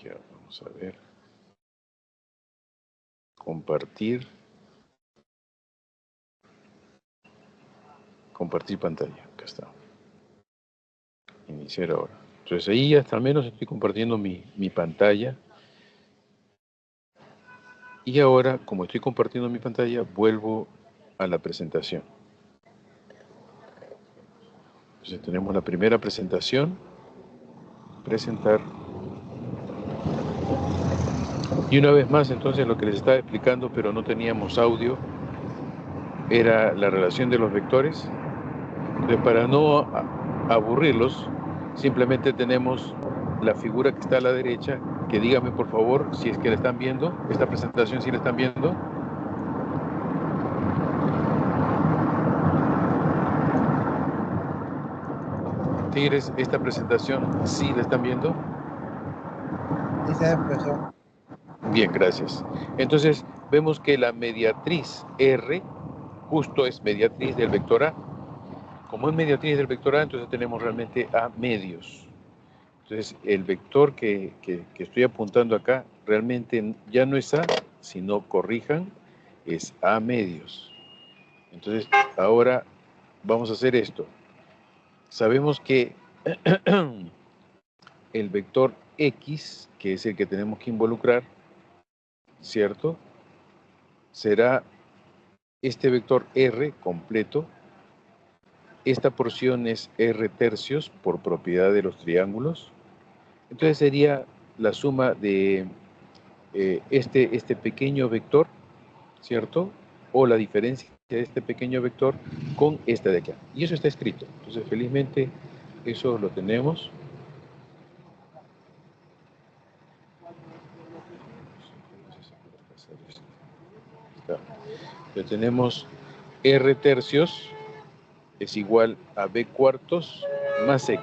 Ya, vamos a ver. Compartir. Compartir pantalla. Acá está. Iniciar ahora. Entonces ahí hasta al menos estoy compartiendo mi pantalla. Y ahora, como estoy compartiendo mi pantalla, vuelvo a la presentación. Entonces tenemos la primera presentación. Presentar. Y una vez más, entonces, lo que les estaba explicando, pero no teníamos audio, era la relación de los vectores. Entonces, para no aburrirlos, simplemente tenemos la figura que está a la derecha, que díganme por favor si es que la están viendo, esta presentación si la están viendo. Tigres, esta presentación sí la están viendo. Sí, se profesor. Bien, gracias. Entonces, vemos que la mediatriz R justo es mediatriz del vector A. Como es mediatriz del vector A, entonces tenemos realmente A medios. Entonces, el vector que estoy apuntando acá realmente ya no es A, sino, corrijan, es A medios. Entonces, ahora vamos a hacer esto. Sabemos que el vector X, que es el que tenemos que involucrar, ¿cierto? Será este vector R completo. Esta porción es R tercios por propiedad de los triángulos. Entonces sería la suma de este pequeño vector, ¿cierto? O la diferencia de este pequeño vector con este de acá. Y eso está escrito. Entonces, felizmente, eso lo tenemos. Entonces, tenemos R tercios es igual a B cuartos más X.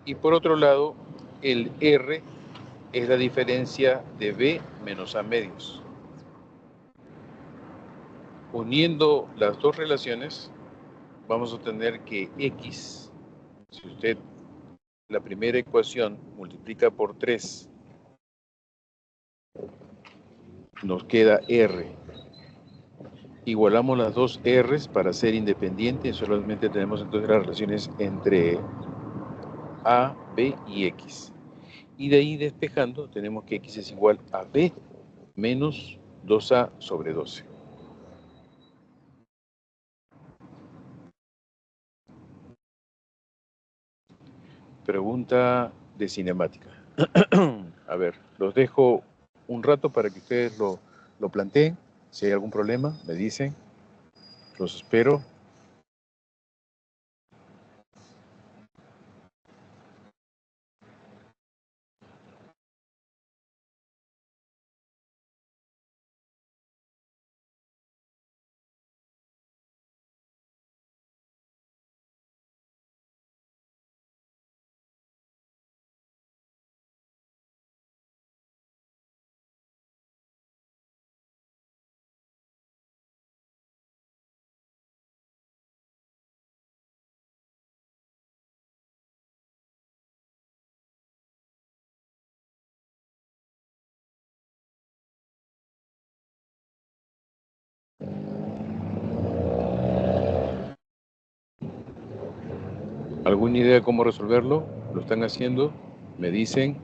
Y por otro lado, el R es la diferencia de B menos A medios. Uniendo las dos relaciones, vamos a tener que X, si usted la primera ecuación multiplica por 3, nos queda R. Igualamos las dos R's para ser independientes, solamente tenemos entonces las relaciones entre A, B y X. Y de ahí despejando, tenemos que X es igual a B menos 2A sobre 12. Pregunta de cinemática. A ver, los dejo un rato para que ustedes lo planteen. Si hay algún problema, me dicen. Los espero. ¿Alguna idea de cómo resolverlo? ¿Lo están haciendo? Me dicen.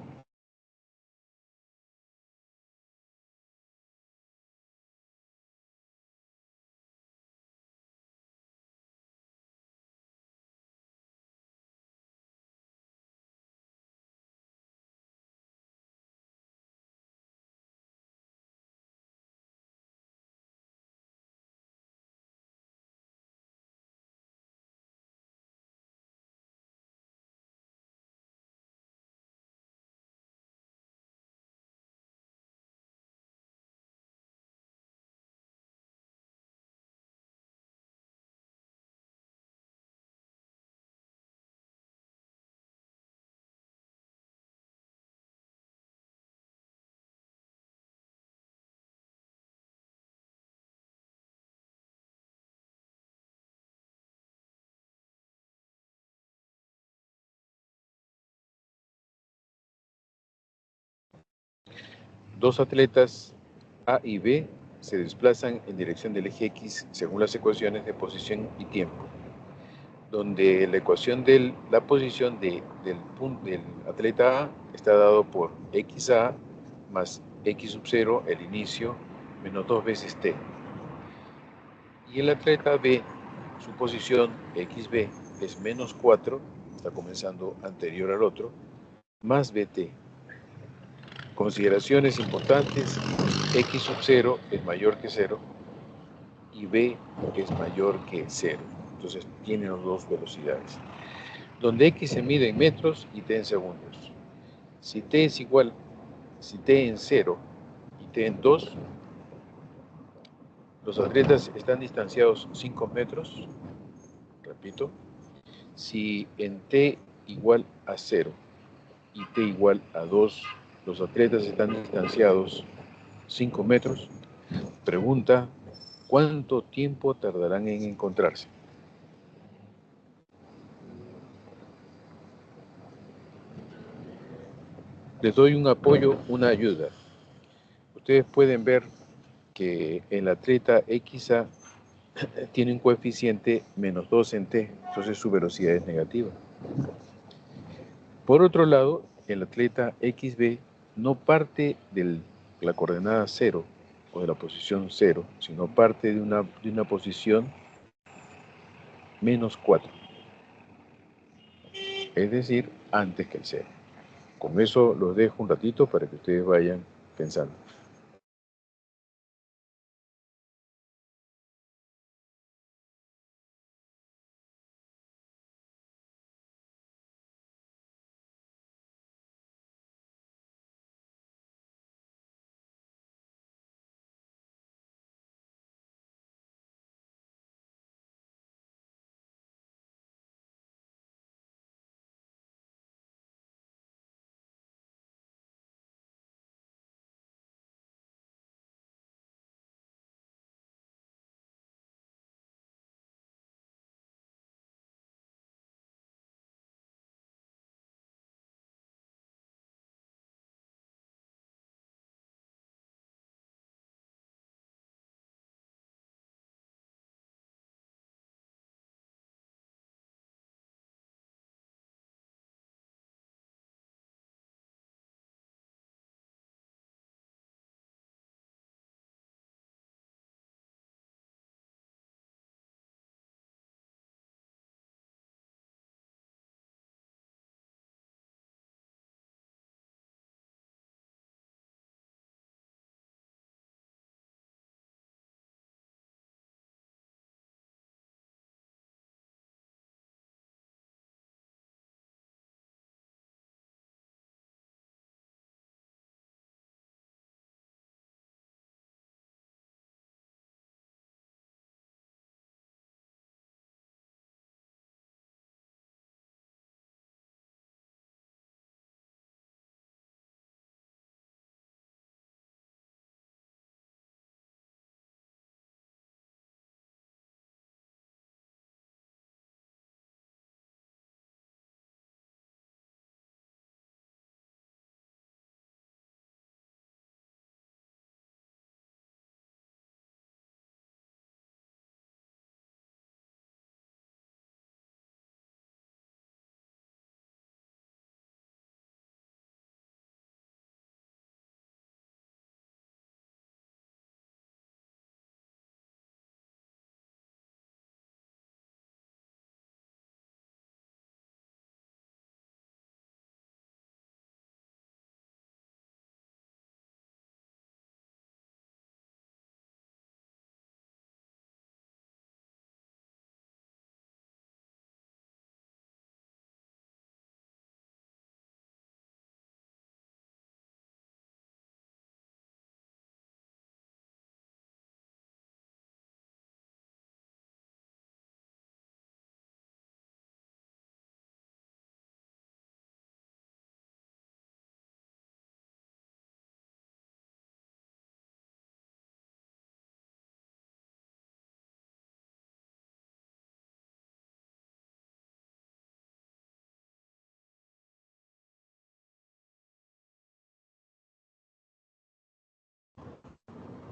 Dos atletas A y B se desplazan en dirección del eje X según las ecuaciones de posición y tiempo, donde la ecuación de la posición del atleta A está dado por XA más X sub 0, el inicio, menos 2 veces T. Y el atleta B, su posición XB es menos 4, está comenzando anterior al otro, más BT. Consideraciones importantes: X sub 0 es mayor que 0 y B es mayor que 0. Entonces tienen las dos velocidades. Donde X se mide en metros y T en segundos. Si T es igual, si T en 0 y T en 2, los atletas están distanciados 5 metros. Repito, si en T igual a 0 y T igual a 2, los atletas están distanciados 5 metros. Pregunta: ¿cuánto tiempo tardarán en encontrarse? Les doy un apoyo, una ayuda. Ustedes pueden ver que el atleta XA tiene un coeficiente menos 2 en T, entonces su velocidad es negativa. Por otro lado, el atleta XB no parte de la coordenada 0 o de la posición 0, sino parte de una posición menos 4, es decir, antes que el 0. Con eso los dejo un ratito para que ustedes vayan pensando.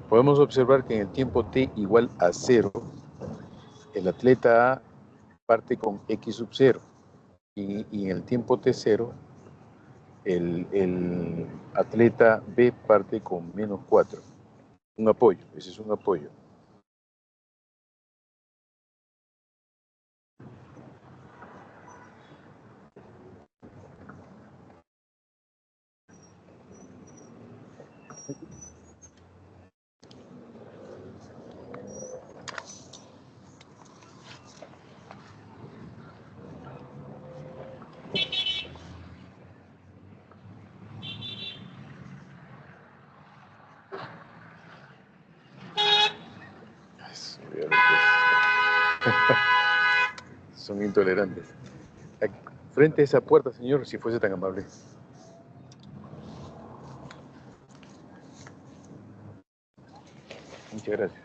podemos observar que en el tiempo t igual a 0, el atleta A parte con x sub 0 y en el tiempo t0, el atleta B parte con menos 4. Un apoyo, ese es un apoyo. Eso, ya lo que- Son intolerantes. Aquí, frente a esa puerta, señor, si fuese tan amable. Muchas gracias.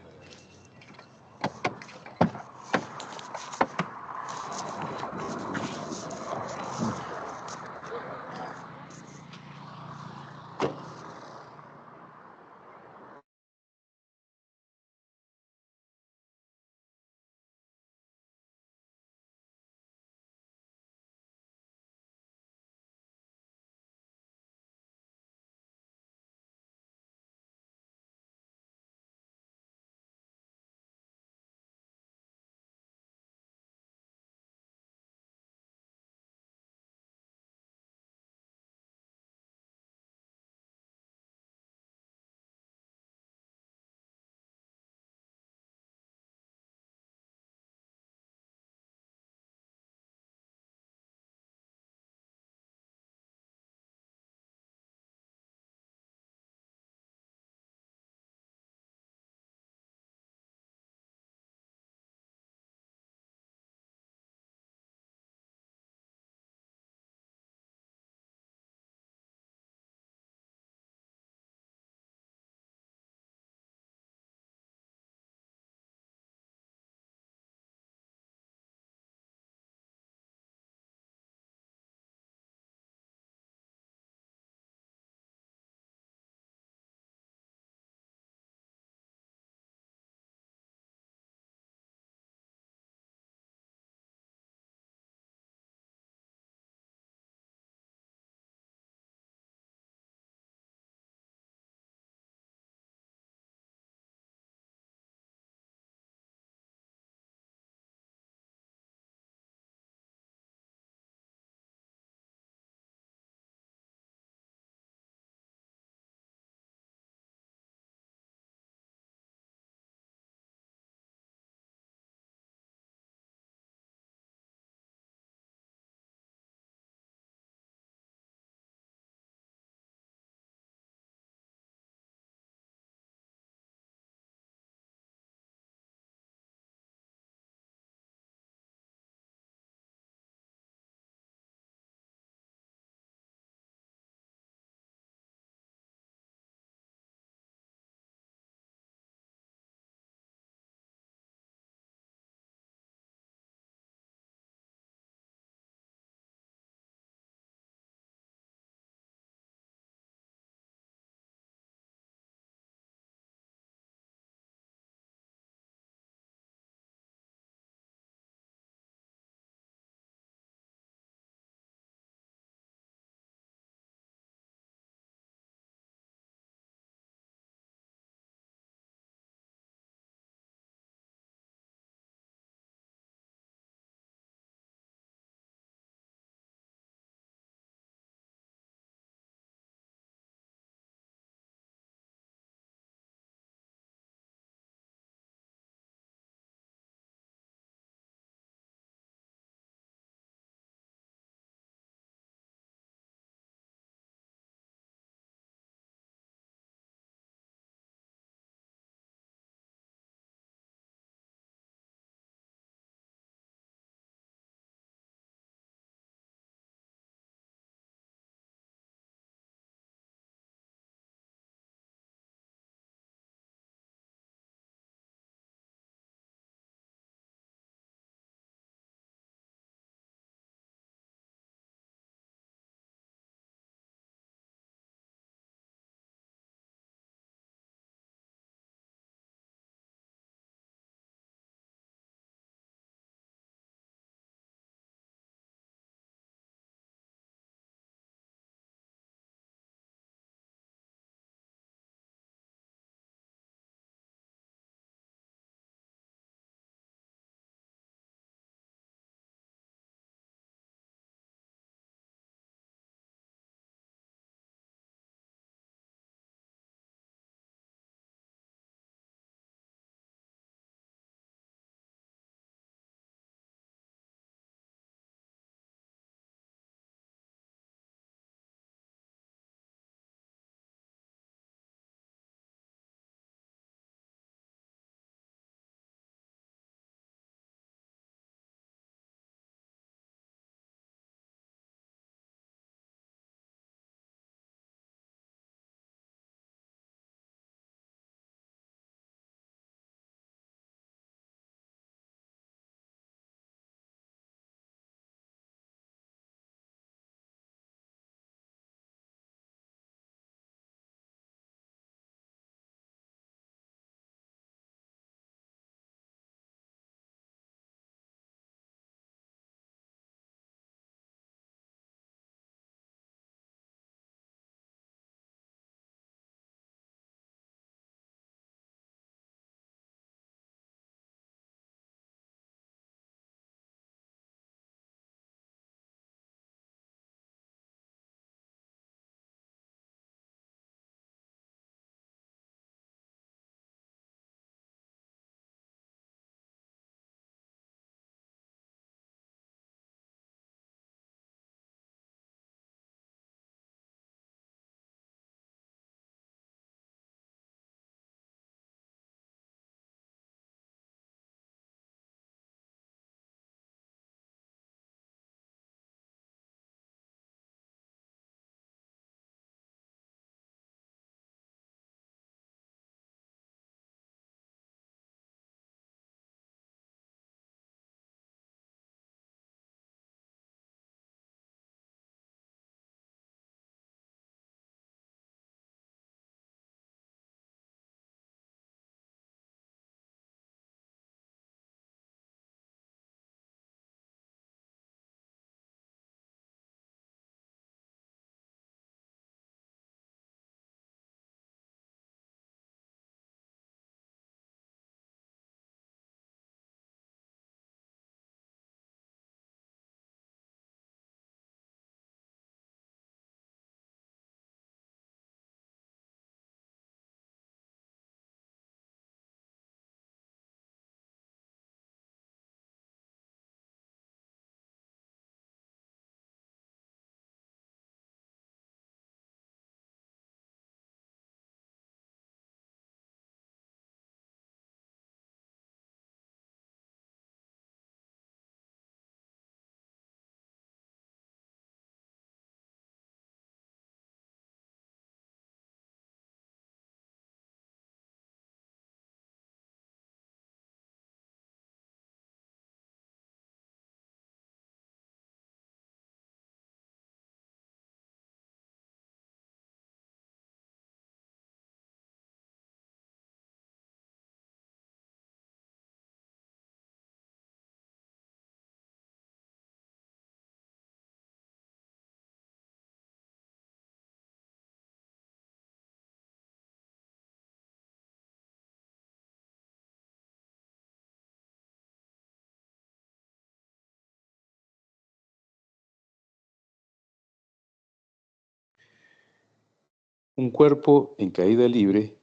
Un cuerpo en caída libre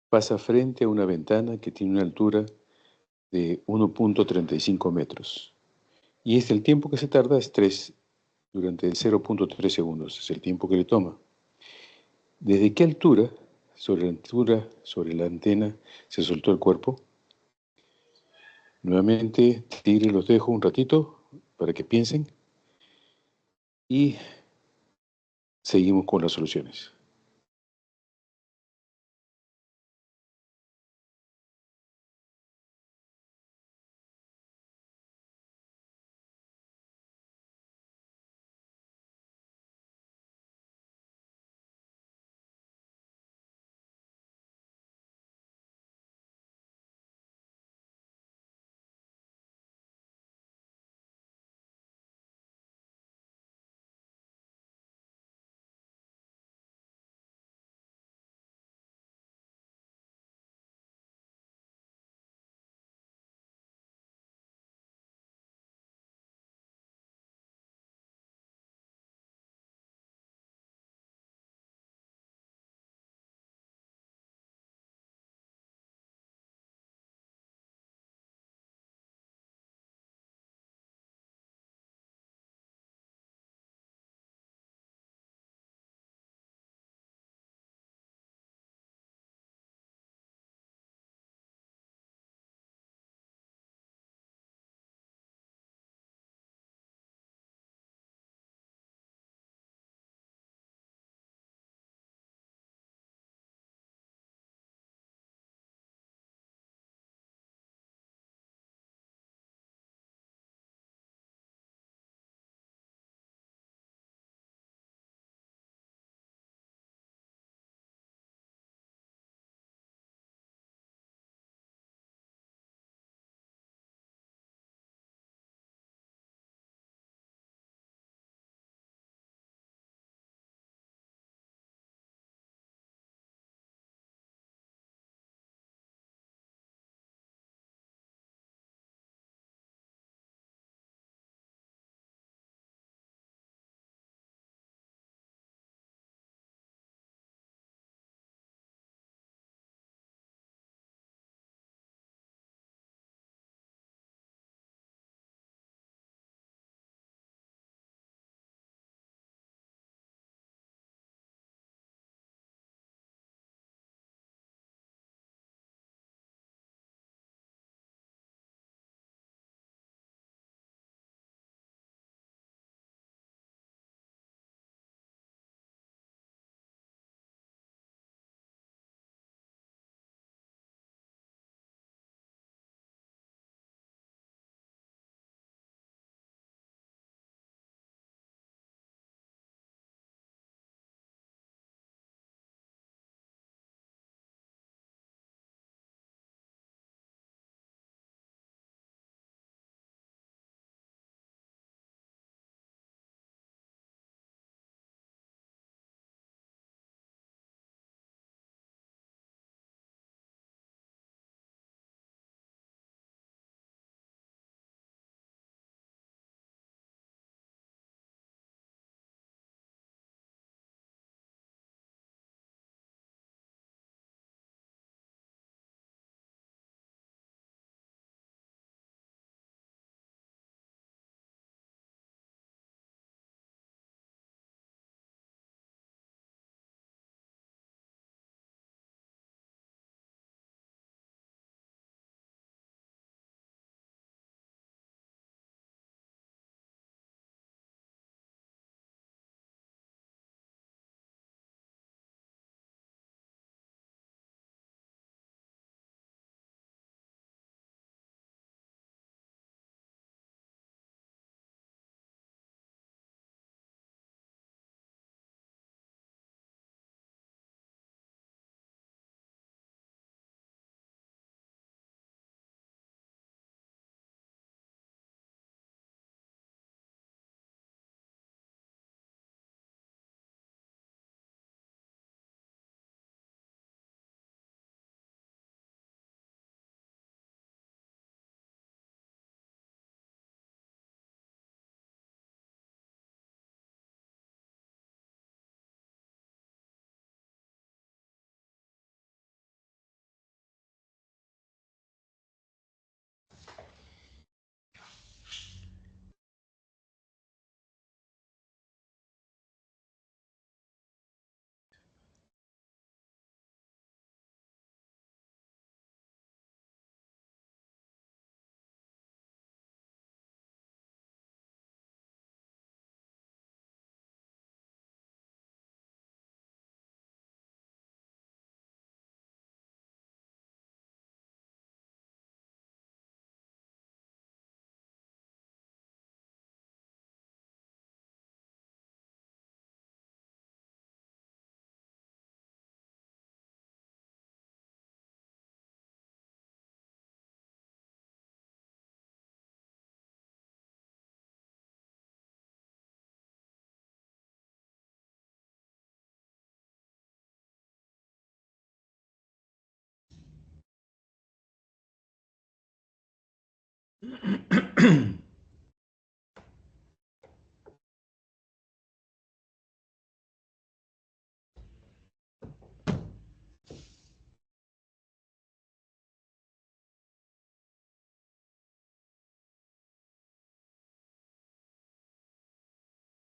pasa frente a una ventana que tiene una altura de 1.35 metros. Y el tiempo que se tarda es 3, durante 0.3 segundos, es el tiempo que le toma. ¿Desde qué altura, sobre la antena, se soltó el cuerpo? Nuevamente, Tigre, los dejo un ratito para que piensen y seguimos con las soluciones.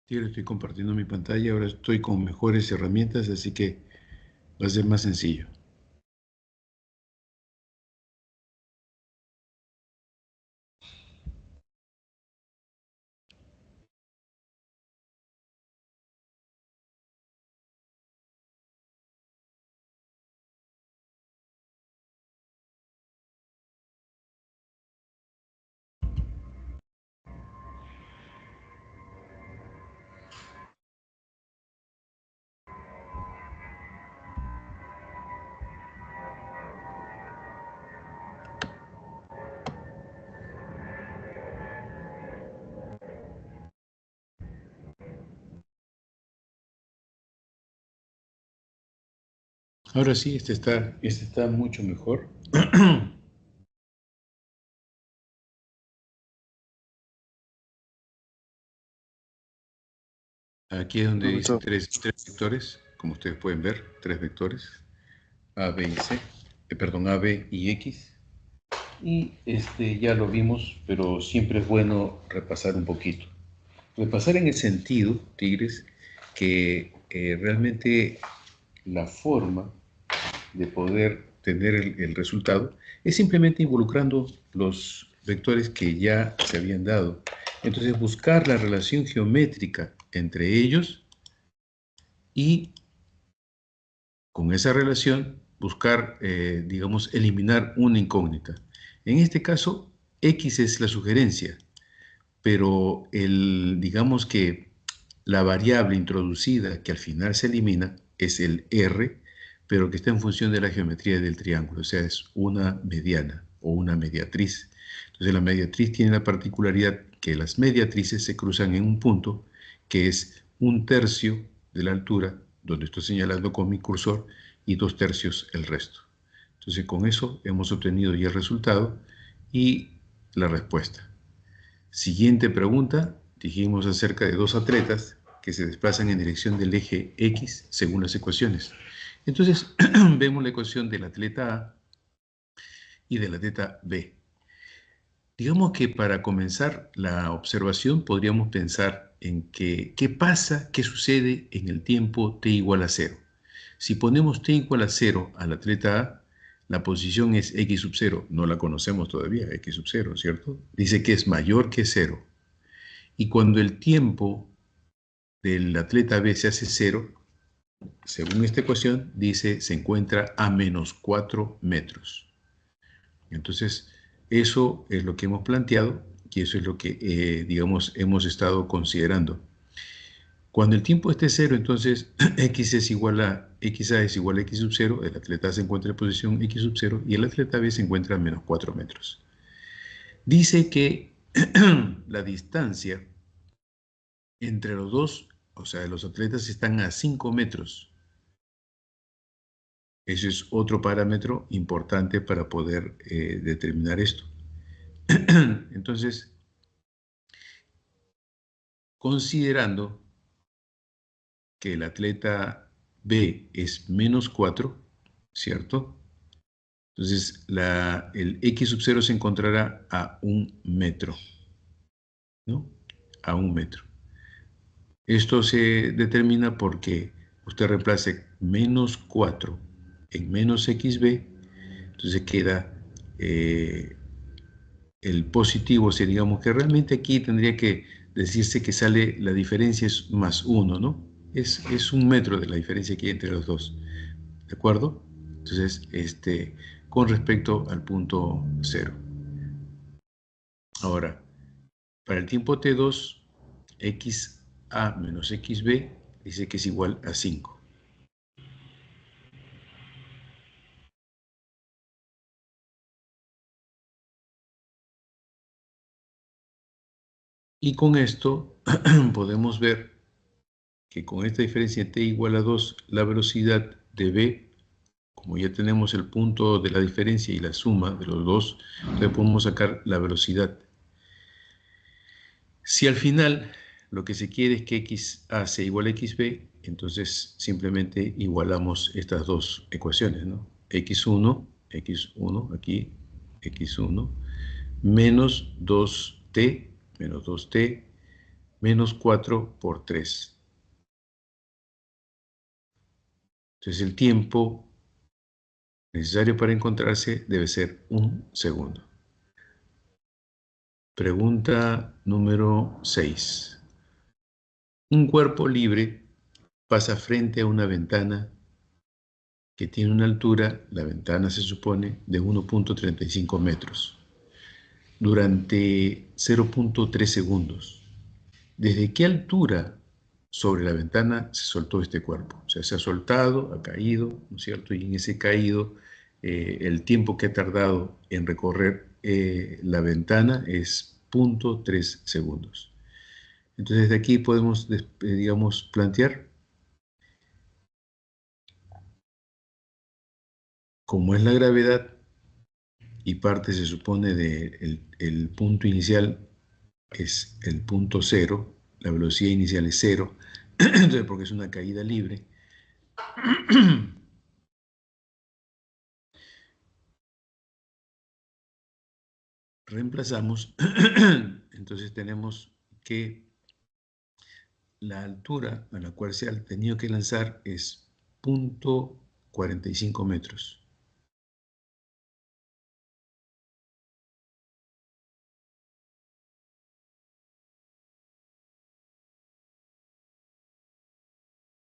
Sí, ahora estoy compartiendo mi pantalla, ahora estoy con mejores herramientas, así que va a ser más sencillo. Ahora sí, este está mucho mejor. Aquí es donde dice Profesor, tres vectores, como ustedes pueden ver, tres vectores, A, B y C, perdón, A, B y X. Y ya lo vimos, pero siempre es bueno repasar un poquito. Repasar en el sentido, Tigres, que realmente la forma de poder tener el resultado es simplemente involucrando los vectores que ya se habían dado. Entonces, buscar la relación geométrica entre ellos y con esa relación buscar, digamos, eliminar una incógnita. En este caso, X es la sugerencia, pero digamos que la variable introducida que al final se elimina es el R, pero que está en función de la geometría del triángulo, o sea, es una mediana o una mediatriz. Entonces la mediatriz tiene la particularidad que las mediatrices se cruzan en un punto que es 1/3 de la altura, donde estoy señalando con mi cursor, y 2/3 el resto. Entonces con eso hemos obtenido ya el resultado y la respuesta. Siguiente pregunta, dijimos acerca de dos atletas que se desplazan en dirección del eje X según las ecuaciones. Entonces, vemos la ecuación del atleta A y del atleta B. Digamos que para comenzar la observación podríamos pensar en qué pasa, qué sucede en el tiempo t igual a 0. Si ponemos t igual a 0 al atleta A, la posición es x sub 0, no la conocemos todavía, x sub 0, ¿cierto? Dice que es mayor que 0. Y cuando el tiempo del atleta B se hace 0, según esta ecuación, dice se encuentra a menos 4 metros. Entonces, eso es lo que hemos planteado y eso es lo que, digamos, hemos estado considerando. Cuando el tiempo esté 0, entonces x es igual a, xa es igual a x sub 0, el atleta se encuentra en posición x sub 0 y el atleta B se encuentra a menos 4 metros. Dice que la distancia entre los dos, o sea, los atletas están a 5 metros. Ese es otro parámetro importante para poder determinar esto. Entonces, considerando que el atleta B es menos 4, ¿cierto? Entonces, el x sub 0 se encontrará a 1 metro, ¿no? A 1 metro. Esto se determina porque usted reemplace menos 4 en menos xb, entonces queda el positivo, o sea, digamos que realmente aquí tendría que decirse que sale, la diferencia es más 1, ¿no? Es 1 metro de la diferencia que hay entre los dos, ¿de acuerdo? Entonces, con respecto al punto 0. Ahora, para el tiempo t2, xa menos xb dice que es igual a 5. Y con esto podemos ver que con esta diferencia t igual a 2, la velocidad de b, como ya tenemos el punto de la diferencia y la suma de los dos, entonces podemos sacar la velocidad. Si al final lo que se quiere es que XA sea igual a XB, entonces simplemente igualamos estas dos ecuaciones, ¿no? X1, aquí, X1, menos 2T, menos 4 por 3. Entonces el tiempo necesario para encontrarse debe ser 1 segundo. Pregunta número 6. Un cuerpo libre pasa frente a una ventana que tiene una altura, la ventana se supone, de 1.35 metros, durante 0.3 segundos. ¿Desde qué altura sobre la ventana se soltó este cuerpo? O sea, se ha soltado, ha caído, ¿no es cierto? Y en ese caído, el tiempo que ha tardado en recorrer la ventana es 0.3 segundos. Entonces, desde aquí podemos, digamos, plantear, como es la gravedad y parte se supone del punto inicial es el punto cero, la velocidad inicial es cero, entonces porque es una caída libre. Reemplazamos, entonces tenemos que la altura a la cual se ha tenido que lanzar es 0.45 metros.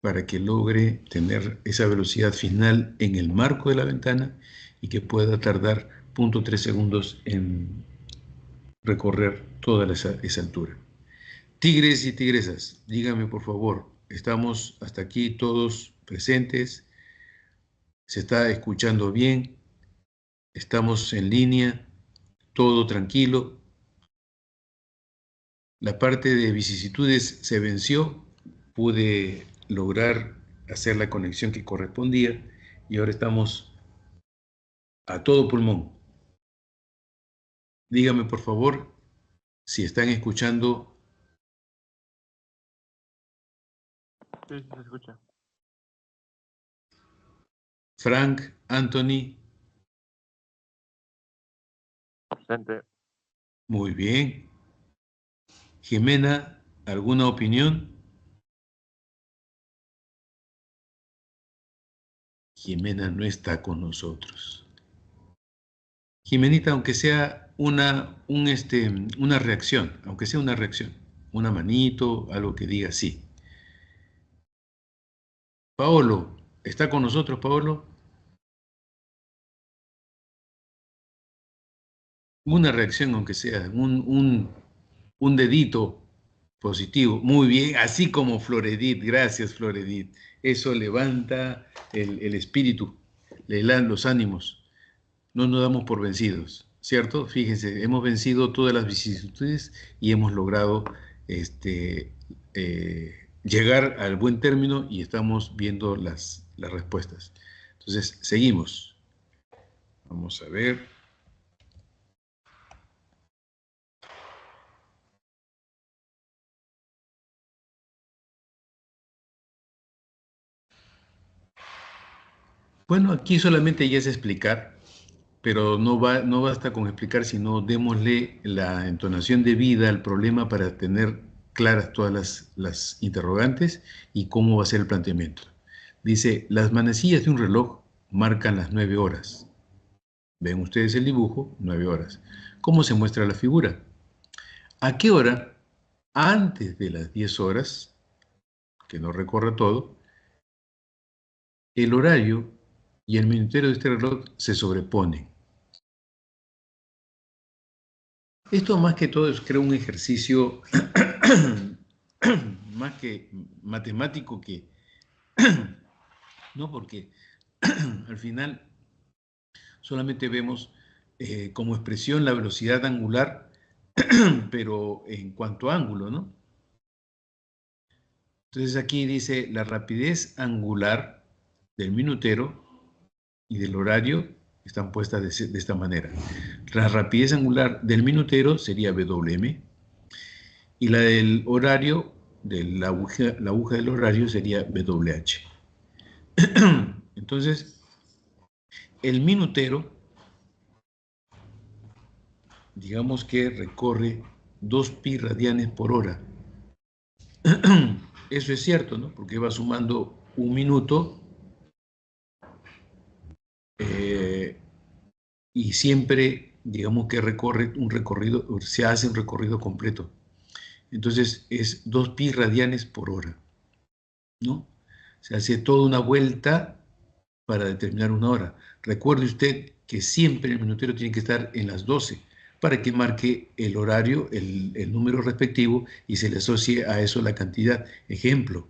Para que logre tener esa velocidad final en el marco de la ventana y que pueda tardar 0.3 segundos en recorrer toda esa altura. Tigres y tigresas, díganme por favor, ¿estamos hasta aquí todos presentes? ¿Se está escuchando bien? ¿Estamos en línea? ¿Todo tranquilo? La parte de vicisitudes se venció, pude lograr hacer la conexión que correspondía y ahora estamos a todo pulmón. Díganme por favor si están escuchando. Sí, se escucha. Frank, Anthony. Presente. Muy bien. Jimena, ¿alguna opinión? Jimena no está con nosotros. Jimenita, aunque sea una reacción, aunque sea una reacción, una manito, algo que diga sí. Paolo, ¿está con nosotros, Paolo? Una reacción, aunque sea, un dedito positivo. Muy bien, así como Floredit. Gracias, Floredit. Eso levanta el espíritu, le dan los ánimos. No nos damos por vencidos, ¿cierto? Fíjense, hemos vencido todas las vicisitudes y hemos logrado llegar al buen término y estamos viendo las respuestas. Entonces, seguimos. Vamos a ver. Bueno, aquí solamente ya es explicar, pero no basta con explicar, sino démosle la entonación debida al problema para tener claras todas las interrogantes y cómo va a ser el planteamiento. Dice, las manecillas de un reloj marcan las 9 horas. Ven ustedes el dibujo, 9 horas. ¿Cómo se muestra la figura? ¿A qué hora? Antes de las 10 horas, que no recorre todo, el horario y el minutero de este reloj se sobreponen. Esto más que todo es, creo, un ejercicio más que matemático que... no, porque al final solamente vemos como expresión la velocidad angular, pero en cuanto a ángulo, ¿no? Entonces aquí dice la rapidez angular del minutero y del horario están puestas de esta manera. La rapidez angular del minutero sería WM y la del horario, de la aguja del horario sería WH. Entonces, el minutero, digamos que recorre 2 pi radianes por hora. Eso es cierto, ¿no? Porque va sumando un minuto y siempre, digamos que recorre un recorrido, se hace un recorrido completo. Entonces es 2 pi radianes por hora, ¿no? Se hace toda una vuelta para determinar una hora. Recuerde usted que siempre el minutero tiene que estar en las 12 para que marque el horario, el número respectivo y se le asocie a eso la cantidad. Ejemplo,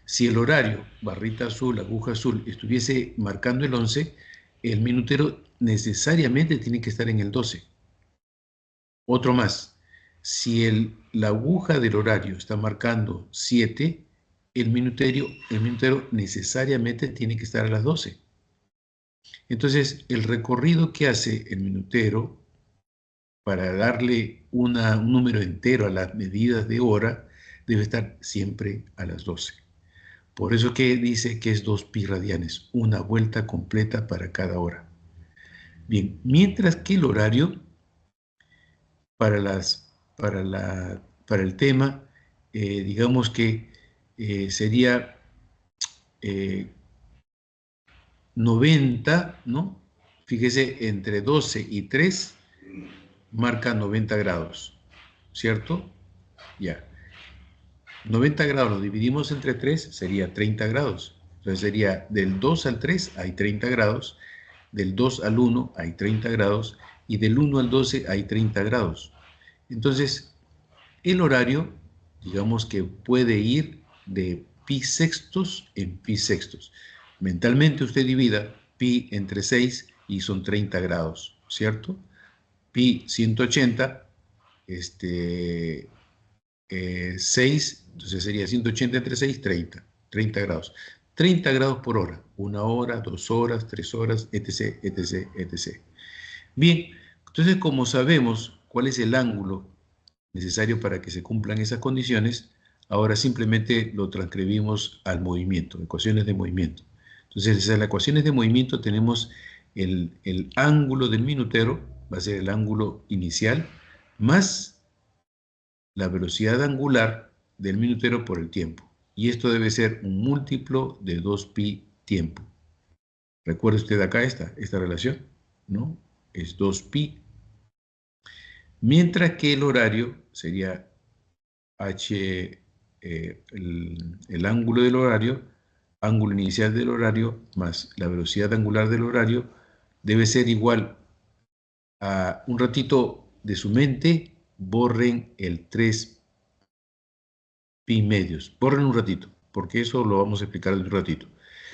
si el horario, barrita azul, aguja azul, estuviese marcando el 11, el minutero necesariamente tiene que estar en el 12. Otro más, si la aguja del horario está marcando 7, el minutero necesariamente tiene que estar a las 12. Entonces, el recorrido que hace el minutero para darle un número entero a las medidas de hora debe estar siempre a las 12. Por eso que dice que es 2 pi radianes, una vuelta completa para cada hora. Bien, mientras que el horario para el tema, digamos que sería 90, ¿no? Fíjese, entre 12 y 3 marca 90 grados, ¿cierto? Ya. 90 grados lo dividimos entre 3, sería 30 grados. Entonces sería del 2 al 3 hay 30 grados, del 2 al 1 hay 30 grados y del 1 al 12 hay 30 grados. Entonces, el horario, digamos que puede ir de pi sextos en pi sextos. Mentalmente usted divida pi entre 6 y son 30 grados, ¿cierto? Pi 180, 6, entonces sería 180 entre 6, 30 grados. 30 grados por hora, 1 hora, 2 horas, 3 horas, etc., etc., etc. Bien, entonces como sabemos cuál es el ángulo necesario para que se cumplan esas condiciones, ahora simplemente lo transcribimos al movimiento, ecuaciones de movimiento. Entonces, en las ecuaciones de movimiento tenemos el ángulo del minutero, va a ser el ángulo inicial, más la velocidad angular del minutero por el tiempo. Y esto debe ser un múltiplo de 2pi tiempo. ¿Recuerda usted acá esta relación? ¿No? Es 2pi. Mientras que el horario sería h, el ángulo del horario, ángulo inicial del horario, más la velocidad angular del horario, debe ser igual a un ratito de su mente, borren el 3pi medios. Borren un ratito, porque eso lo vamos a explicar en un ratito.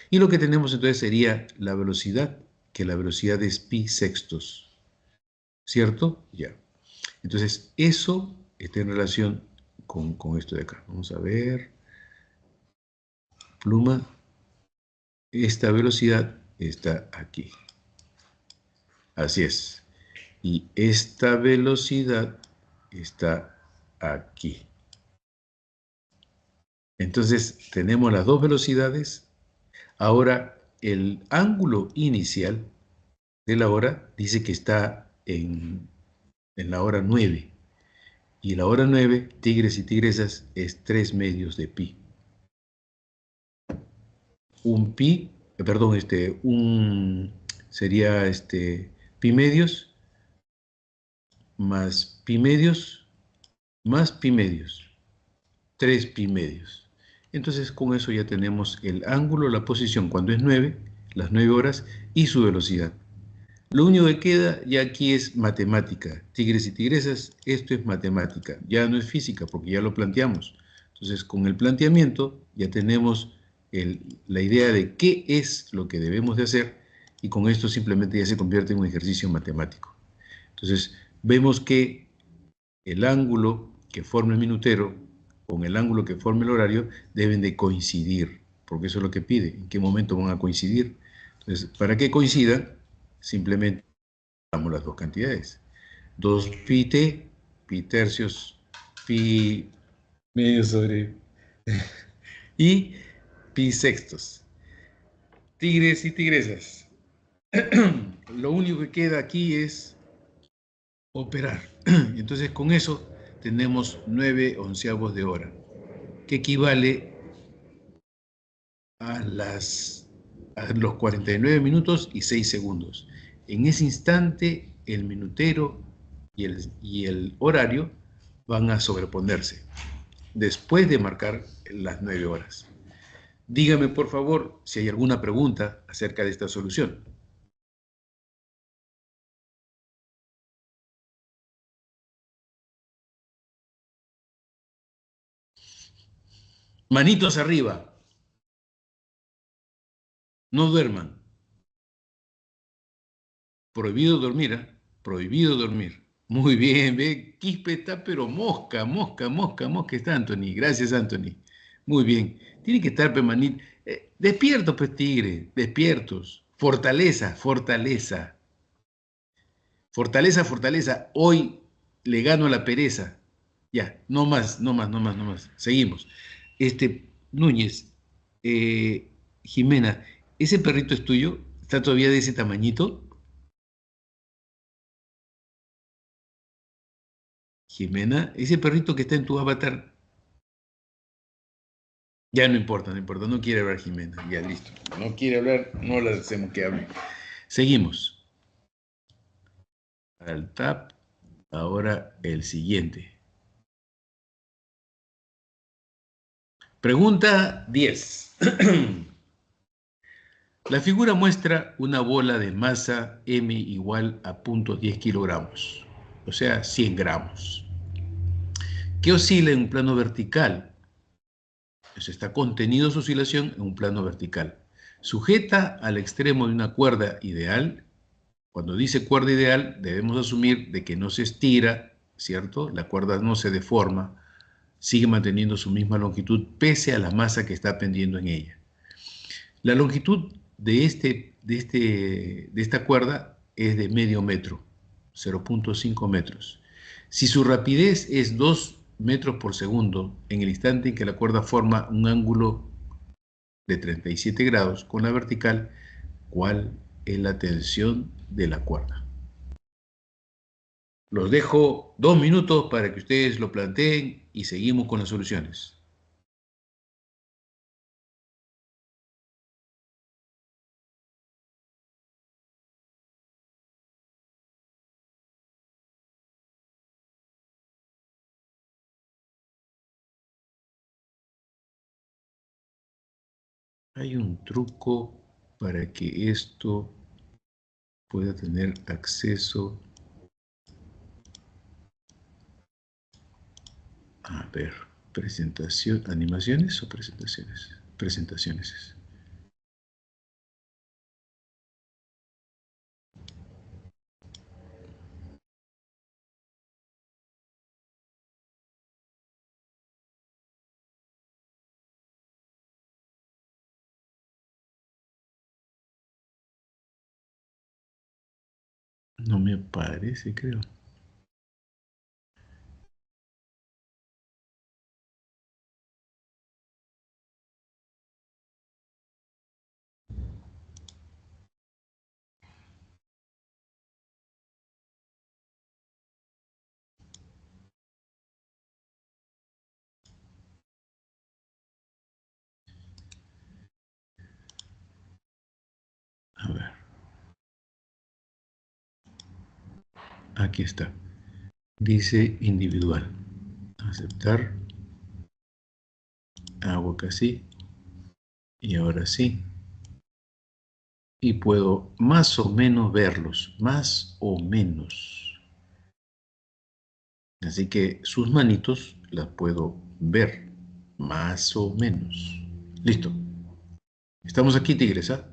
Y lo que tenemos entonces sería la velocidad, que la velocidad es pi sextos. ¿Cierto? Ya. Entonces, eso está en relación con esto de acá. Vamos a ver. Pluma. Esta velocidad está aquí. Así es. Y esta velocidad está aquí. Entonces, tenemos las dos velocidades. Ahora, el ángulo inicial de la hora dice que está en la hora 9. Y la hora 9, tigres y tigresas, es 3 medios de pi. Un pi, perdón, sería pi medios más pi medios más pi medios. 3 pi medios. Entonces con eso ya tenemos el ángulo, la posición cuando es 9, las 9 horas y su velocidad. Lo único que queda ya aquí es matemática. Tigres y tigresas, esto es matemática. Ya no es física porque ya lo planteamos. Entonces con el planteamiento ya tenemos la idea de qué es lo que debemos de hacer y con esto simplemente ya se convierte en un ejercicio matemático. Entonces vemos que el ángulo que forma el minutero con el ángulo que forma el horario deben de coincidir, porque eso es lo que pide. ¿En qué momento van a coincidir? Entonces, para que coincidan, simplemente damos las dos cantidades. 2 pi t, pi tercios, pi medio sobre y pi sextos. Tigres y tigresas. Lo único que queda aquí es operar. Entonces con eso tenemos 9 onceavos de hora, que equivale a los 49 minutos y 6 segundos. En ese instante, el minutero y el horario van a sobreponerse, después de marcar las 9 horas. Dígame, por favor, si hay alguna pregunta acerca de esta solución. Manitos arriba. No duerman. Prohibido dormir, ¿eh? Prohibido dormir. Muy bien, ve, Quispe está, pero mosca, mosca, mosca, mosca está, Anthony. Gracias, Anthony. Muy bien. Tiene que estar, permanente. Despiertos, pues, tigre, despiertos. Fortaleza, fortaleza. Fortaleza, fortaleza. Hoy le gano a la pereza. Ya, no más, no más, no más, no más. Seguimos. Núñez, Jimena, ¿ese perrito es tuyo? ¿Está todavía de ese tamañito? Jimena, ese perrito que está en tu avatar, ya no importa, no importa, no quiere hablar Jimena, ya listo. No quiere hablar, no la hacemos que hable. Seguimos. Al tap, ahora el siguiente. Pregunta 10. La figura muestra una bola de masa M igual a 0.10 kilogramos, o sea, 100 gramos, que oscila en un plano vertical. Entonces está contenido su oscilación en un plano vertical. Sujeta al extremo de una cuerda ideal. Cuando dice cuerda ideal, debemos asumir de que no se estira, ¿cierto? La cuerda no se deforma, sigue manteniendo su misma longitud pese a la masa que está pendiendo en ella. La longitud de esta cuerda es de medio metro, 0.5 metros. Si su rapidez es 2 metros por segundo, en el instante en que la cuerda forma un ángulo de 37 grados con la vertical, ¿cuál es la tensión de la cuerda? Los dejo 2 minutos para que ustedes lo planteen y seguimos con las soluciones. Hay un truco para que esto pueda tener acceso. A ver, presentación, animaciones o presentaciones. Presentaciones. No me aparece, creo. A ver. Aquí está. Dice individual. Aceptar. Hago que sí. Y ahora sí. Y puedo más o menos verlos. Más o menos. Así que sus manitos las puedo ver. Más o menos. Listo. Estamos aquí, tigres, ¿ah?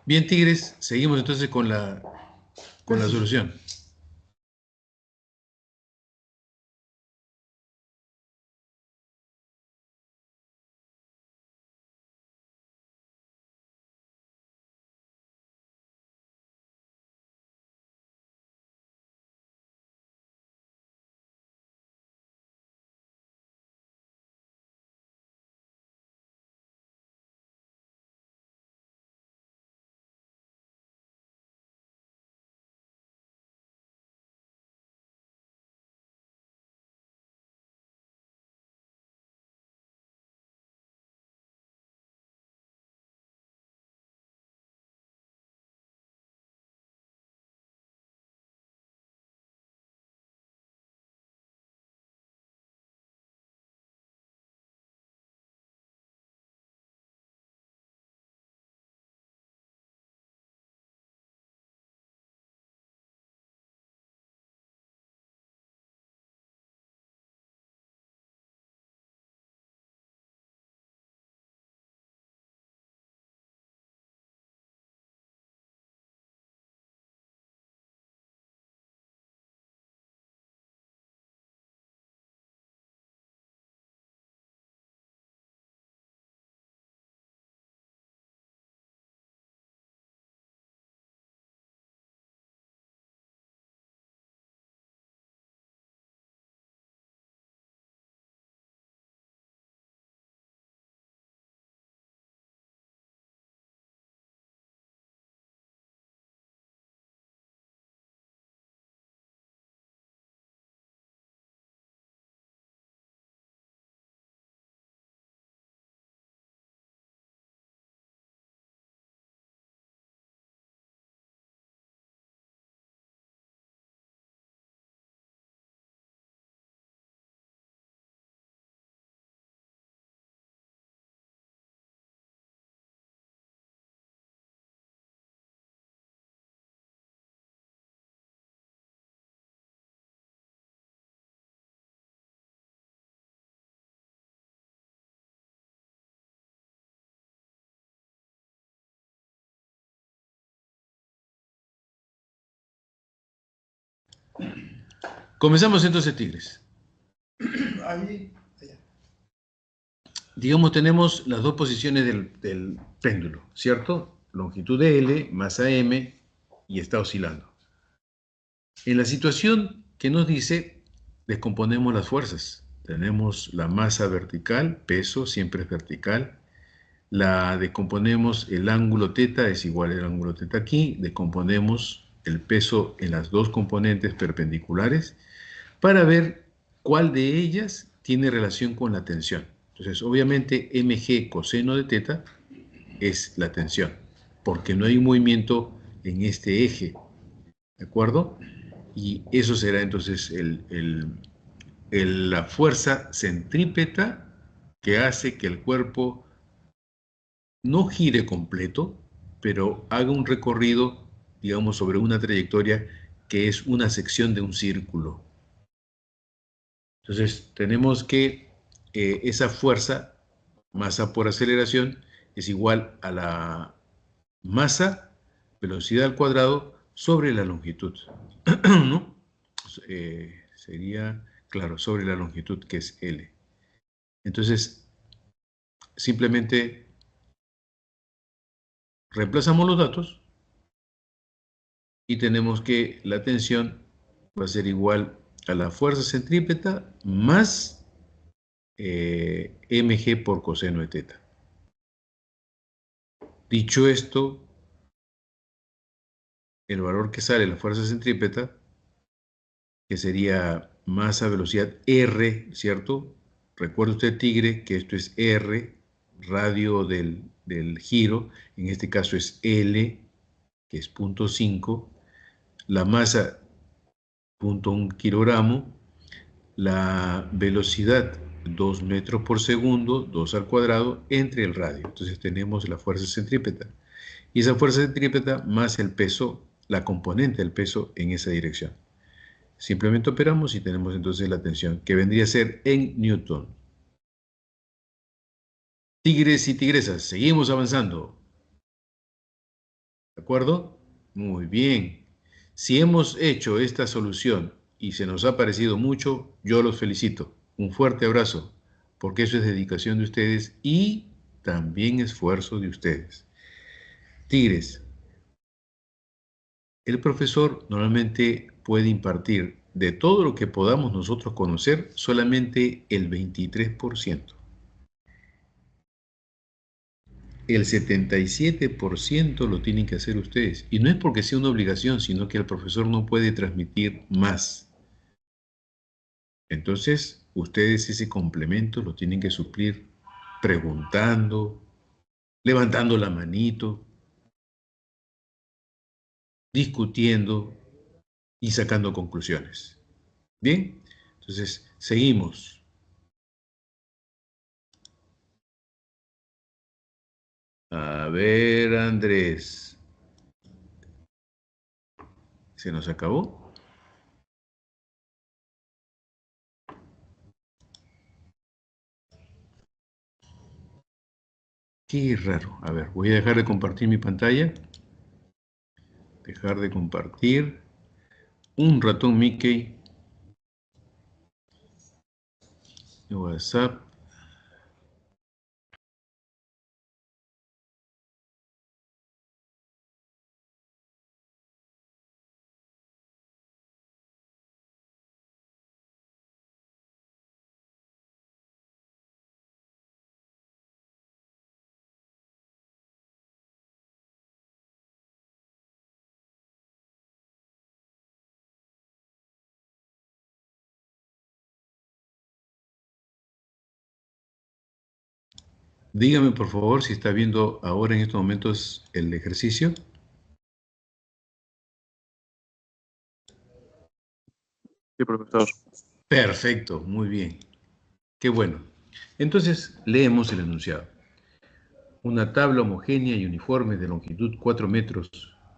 Bien, tigres, seguimos entonces con la solución. Comenzamos entonces, tigres. Ahí, allá. Digamos, tenemos las dos posiciones del péndulo, ¿cierto? Longitud de L, masa M, y está oscilando. En la situación que nos dice, descomponemos las fuerzas. Tenemos la masa vertical, peso, siempre es vertical. La descomponemos, el ángulo teta es igual al ángulo teta aquí. Descomponemos el peso en las dos componentes perpendiculares para ver cuál de ellas tiene relación con la tensión. Entonces, obviamente, mg coseno de teta es la tensión, porque no hay un movimiento en este eje, ¿de acuerdo? Y eso será entonces la fuerza centrípeta que hace que el cuerpo no gire completo, pero haga un recorrido, digamos, sobre una trayectoria que es una sección de un círculo. Entonces, tenemos que esa fuerza, masa por aceleración, es igual a la masa, velocidad al cuadrado, sobre la longitud, ¿no? Sería, claro, sobre la longitud, que es L. Entonces, simplemente reemplazamos los datos y tenemos que la tensión va a ser igual a la fuerza centrípeta más mg por coseno de teta. Dicho esto, el valor que sale la fuerza centrípeta, que sería masa velocidad R, ¿cierto? Recuerde usted, tigre, que esto es R, radio del giro, en este caso es L, que es 0.5, la masa 0.1 kilogramo, la velocidad 2 metros por segundo, 2 al cuadrado, entre el radio. Entonces tenemos la fuerza centrípeta. Y esa fuerza centrípeta más el peso, la componente del peso en esa dirección. Simplemente operamos y tenemos entonces la tensión, que vendría a ser en Newton. Tigres y tigresas, seguimos avanzando. ¿De acuerdo? Muy bien. Si hemos hecho esta solución y se nos ha parecido mucho, yo los felicito. Un fuerte abrazo, porque eso es dedicación de ustedes y también esfuerzo de ustedes. Tigres, el profesor normalmente puede impartir de todo lo que podamos nosotros conocer solamente el 23%. El 77% lo tienen que hacer ustedes. Y no es porque sea una obligación, sino que el profesor no puede transmitir más. Entonces, ustedes ese complemento lo tienen que suplir preguntando, levantando la manito, discutiendo y sacando conclusiones. Bien, entonces seguimos. A ver, Andrés, ¿se nos acabó? Qué raro. A ver, voy a dejar de compartir mi pantalla. Dejar de compartir. Un ratón Mickey. WhatsApp. Dígame por favor si está viendo ahora en estos momentos el ejercicio. Sí, profesor. Perfecto, muy bien. Qué bueno. Entonces leemos el enunciado. Una tabla homogénea y uniforme de longitud 4 metros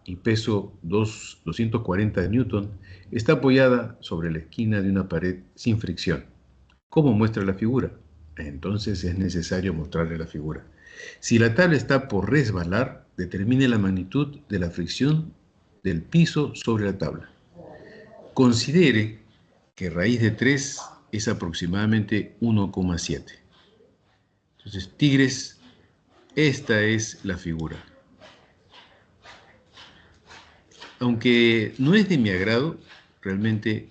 y peso 240 newton está apoyada sobre la esquina de una pared sin fricción. ¿Cómo muestra la figura? Entonces es necesario mostrarle la figura. Si la tabla está por resbalar, determine la magnitud de la fricción del piso sobre la tabla. Considere que raíz de 3 es aproximadamente 1,7. Entonces, Tigres, esta es la figura. Aunque no es de mi agrado, realmente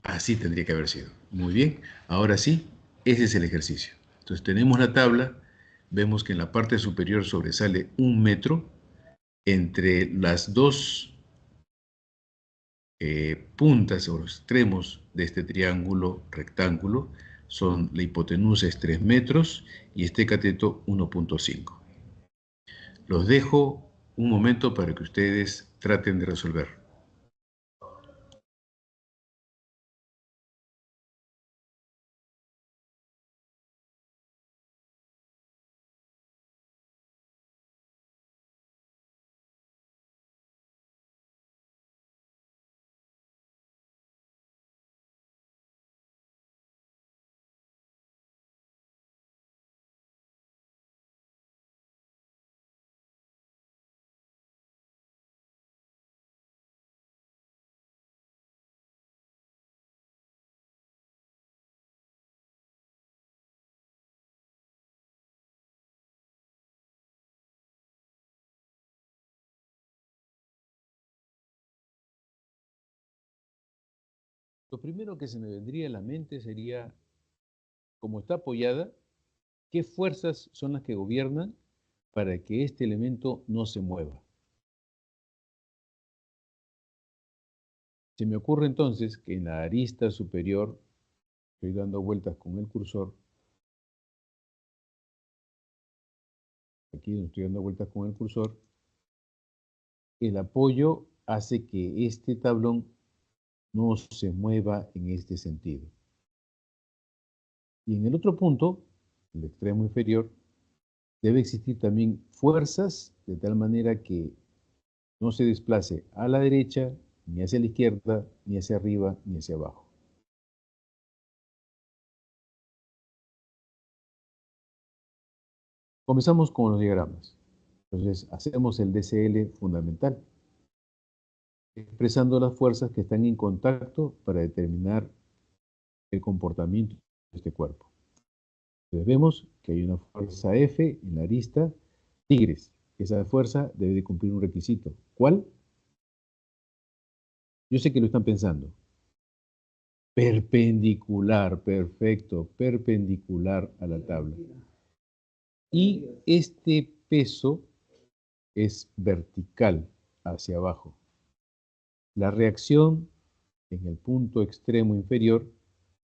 así tendría que haber sido. Muy bien, ahora sí, ese es el ejercicio. Entonces tenemos la tabla, vemos que en la parte superior sobresale 1 metro, entre las dos puntas o extremos de este triángulo rectángulo son la hipotenusa es 3 metros y este cateto 1,5. Los dejo un momento para que ustedes traten de resolver. Lo primero que se me vendría a la mente sería, como está apoyada, ¿qué fuerzas son las que gobiernan para que este elemento no se mueva? Se me ocurre entonces que en la arista superior, estoy dando vueltas con el cursor, aquí donde estoy dando vueltas con el cursor, el apoyo hace que este tablón no se mueva en este sentido. Y en el otro punto, el extremo inferior, debe existir también fuerzas de tal manera que no se desplace a la derecha, ni hacia la izquierda, ni hacia arriba, ni hacia abajo. Comenzamos con los diagramas. Entonces, hacemos el DCL fundamental, expresando las fuerzas que están en contacto para determinar el comportamiento de este cuerpo. Entonces, vemos que hay una fuerza F en la arista Tigres. Esa fuerza debe de cumplir un requisito. ¿Cuál? Yo sé que lo están pensando. Perpendicular, perfecto, perpendicular a la tabla. Y este peso es vertical hacia abajo. La reacción en el punto extremo inferior,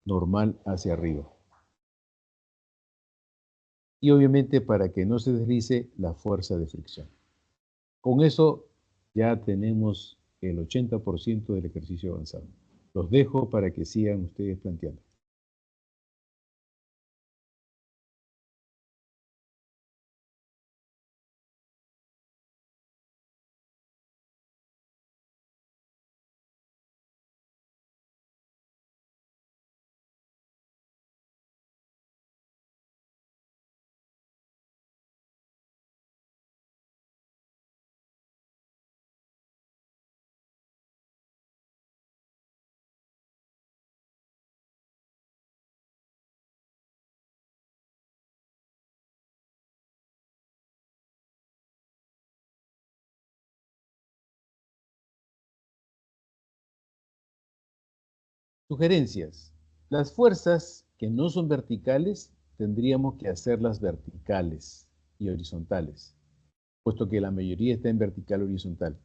normal hacia arriba. Y obviamente para que no se deslice la fuerza de fricción. Con eso ya tenemos el 80% del ejercicio avanzado. Los dejo para que sigan ustedes planteando. Sugerencias. Las fuerzas que no son verticales tendríamos que hacerlas verticales y horizontales, puesto que la mayoría está en vertical o horizontal.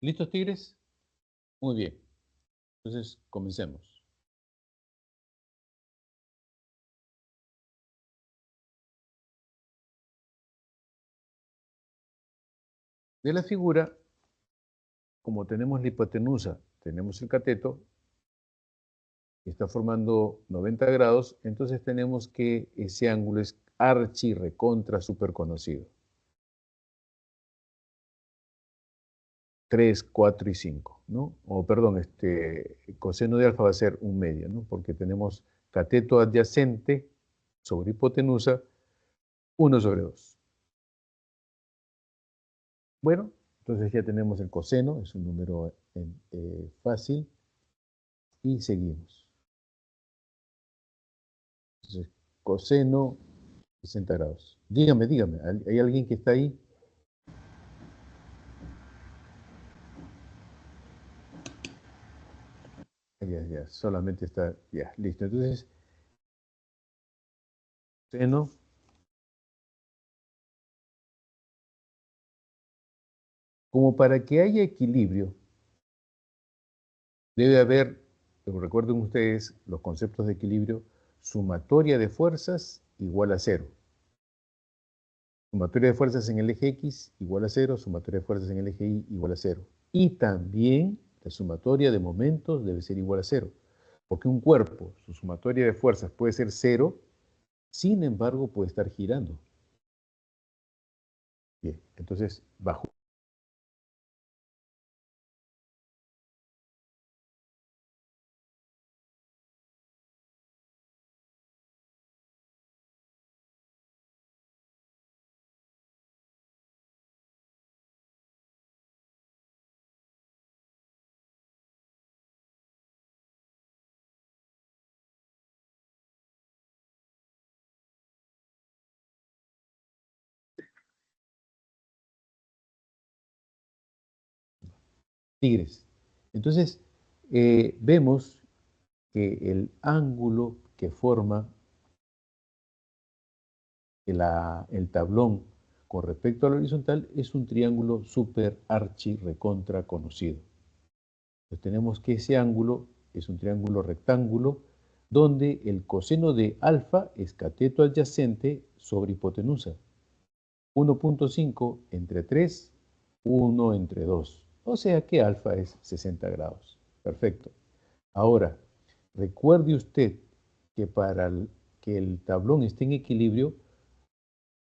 ¿Listos, tigres? Muy bien. Entonces, comencemos. De la figura, como tenemos la hipotenusa, tenemos el cateto, que está formando 90 grados, entonces tenemos que ese ángulo es archi recontra super conocido. 3, 4 y 5, ¿no? O perdón, coseno de alfa va a ser un medio, ¿no? Porque tenemos cateto adyacente sobre hipotenusa, 1 sobre 2. Bueno, entonces ya tenemos el coseno, es un número fácil, y seguimos. Entonces, coseno 60 grados. Dígame, ¿hay alguien que está ahí? Ya, solamente está, ya, listo. Entonces, seno, como para que haya equilibrio, debe haber, recuerden ustedes los conceptos de equilibrio, sumatoria de fuerzas igual a 0. Sumatoria de fuerzas en el eje X igual a 0, sumatoria de fuerzas en el eje Y igual a 0. Y también la sumatoria de momentos debe ser igual a 0. Porque un cuerpo, su sumatoria de fuerzas puede ser 0, sin embargo puede estar girando. Bien, entonces bajo. Tigres. Entonces, vemos que el ángulo que forma el tablón con respecto al horizontal es un triángulo super archi recontra conocido. Pues tenemos que ese ángulo es un triángulo rectángulo donde el coseno de alfa es cateto adyacente sobre hipotenusa. 1.5 entre 3, 1 entre 2. O sea que alfa es 60 grados. Perfecto. Ahora, recuerde usted que para que el tablón esté en equilibrio,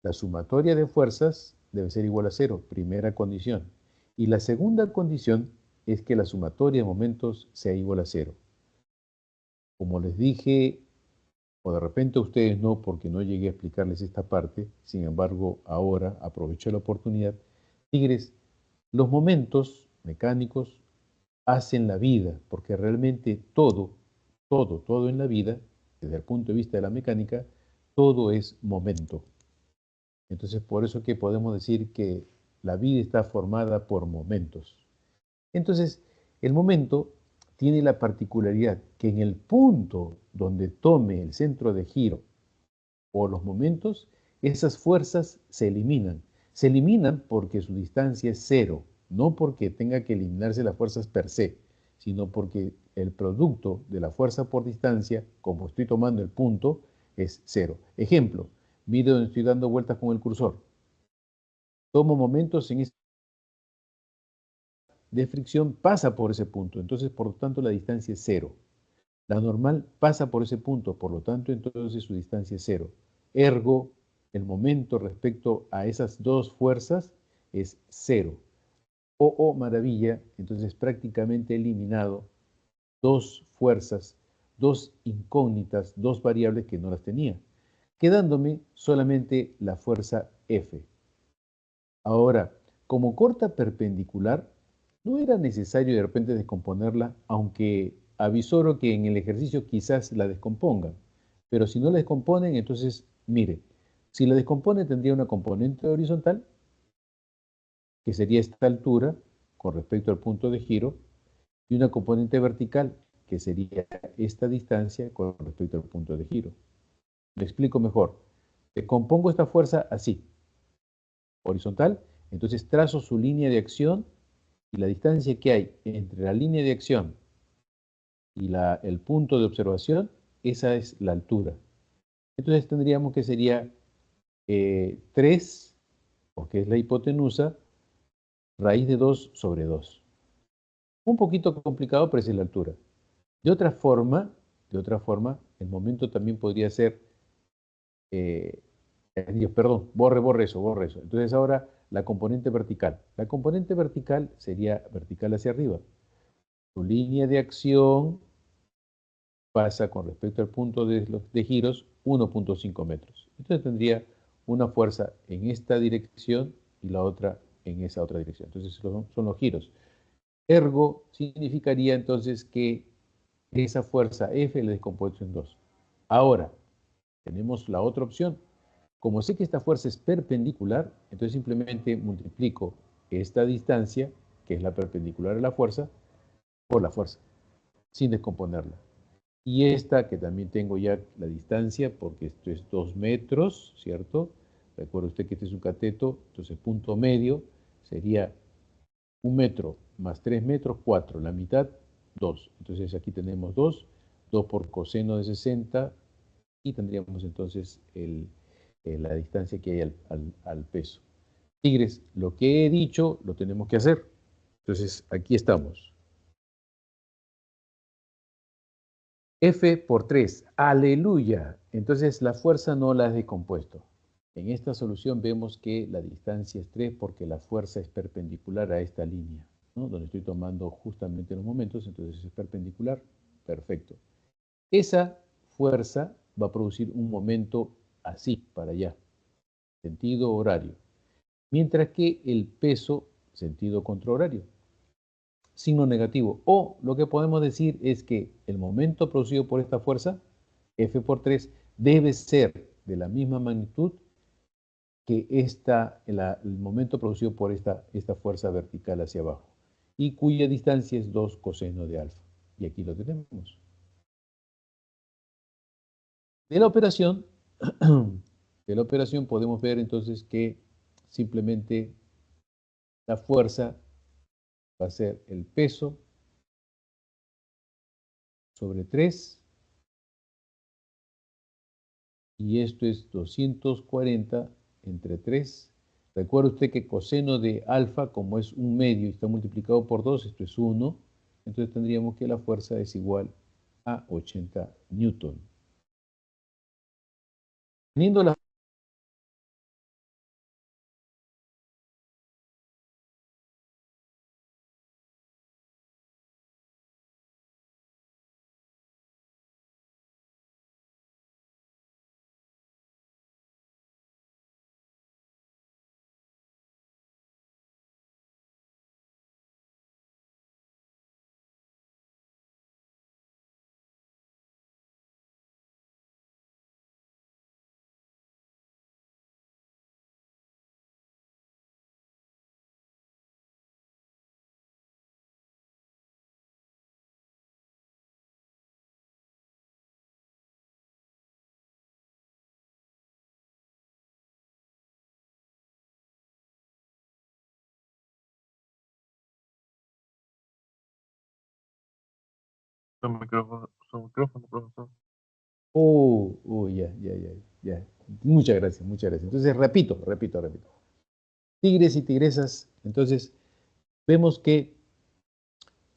la sumatoria de fuerzas debe ser igual a 0, primera condición. Y la segunda condición es que la sumatoria de momentos sea igual a 0. Como les dije, o de repente a ustedes no, porque no llegué a explicarles esta parte, sin embargo, ahora aprovecho la oportunidad. Tigres, los momentos mecánicos hacen la vida, porque realmente todo en la vida, desde el punto de vista de la mecánica, todo es momento. Entonces, por eso que podemos decir que la vida está formada por momentos. Entonces, el momento tiene la particularidad que en el punto donde tome el centro de giro o los momentos, esas fuerzas se eliminan. Se eliminan porque su distancia es 0, no porque tenga que eliminarse las fuerzas per se, sino porque el producto de la fuerza por distancia, como estoy tomando el punto, es 0. Ejemplo, mire donde estoy dando vueltas con el cursor. Tomo momentos en de fricción, pasa por ese punto, entonces por lo tanto la distancia es 0. La normal pasa por ese punto, por lo tanto entonces su distancia es 0. Ergo, el momento respecto a esas dos fuerzas es 0. Oh, maravilla, entonces prácticamente eliminado dos fuerzas, dos incógnitas, dos variables que no las tenía, quedándome solamente la fuerza F. Ahora, como corta perpendicular, no era necesario de repente descomponerla, aunque avisoro que en el ejercicio quizás la descompongan. Pero si no la descomponen, entonces, mire, si la descompone tendría una componente horizontal, que sería esta altura con respecto al punto de giro, y una componente vertical, que sería esta distancia con respecto al punto de giro. Me explico mejor. Descompongo esta fuerza así, horizontal, entonces trazo su línea de acción y la distancia que hay entre la línea de acción y el punto de observación, esa es la altura. Entonces tendríamos que sería 3, porque es la hipotenusa, raíz de 2 sobre 2. Un poquito complicado, pero esa es la altura. De otra forma, el momento también podría ser, perdón, borre eso. Entonces ahora la componente vertical. La componente vertical sería vertical hacia arriba. Tu línea de acción pasa con respecto al punto de giros 1.5 metros. Entonces tendría una fuerza en esta dirección y la otra en esa otra dirección. Entonces son los giros. Ergo significaría entonces que esa fuerza F la descompuesto en 2. Ahora, tenemos la otra opción. Como sé que esta fuerza es perpendicular, entonces simplemente multiplico esta distancia, que es la perpendicular a la fuerza, por la fuerza, sin descomponerla. Y esta, que también tengo ya la distancia, porque esto es 2 metros, ¿cierto? Recuerde usted que este es un cateto, entonces punto medio sería 1 metro más 3 metros, 4. La mitad, 2. Entonces aquí tenemos 2 por coseno de 60, y tendríamos entonces la distancia que hay al peso. Tigres, lo que he dicho lo tenemos que hacer. Entonces aquí estamos. F por 3, aleluya. Entonces la fuerza no la has descompuesto. En esta solución vemos que la distancia es 3 porque la fuerza es perpendicular a esta línea, ¿no? Donde estoy tomando justamente los momentos, entonces es perpendicular. Perfecto. Esa fuerza va a producir un momento así, para allá, sentido horario. Mientras que el peso, sentido contrahorario, signo negativo. O lo que podemos decir es que el momento producido por esta fuerza, F por 3, debe ser de la misma magnitud que el momento producido por esta fuerza vertical hacia abajo, y cuya distancia es 2 coseno de alfa. Y aquí lo tenemos. De la operación podemos ver entonces que simplemente la fuerza va a ser el peso sobre 3, y esto es 240 entre 3. Recuerde usted que coseno de alfa, como es un medio y está multiplicado por 2, esto es 1, entonces tendríamos que la fuerza es igual a 80 newton. Teniendo la Su micrófono, profesor. Ya. Muchas gracias. Entonces, repito. Tigres y tigresas, entonces, vemos que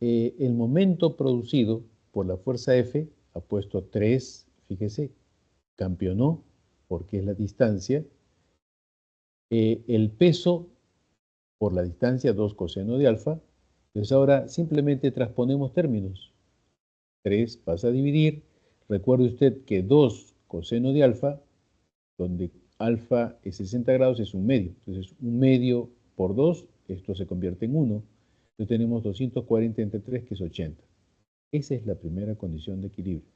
el momento producido por la fuerza F ha puesto 3, fíjese, campeonó, porque es la distancia. El peso por la distancia, 2 coseno de alfa. Entonces ahora simplemente transponemos términos. 3 pasa a dividir. Recuerde usted que 2 coseno de alfa, donde alfa es 60 grados, es un medio. Entonces 1 medio por 2, esto se convierte en 1. Entonces tenemos 240 entre 3, que es 80. Esa es la primera condición de equilibrio.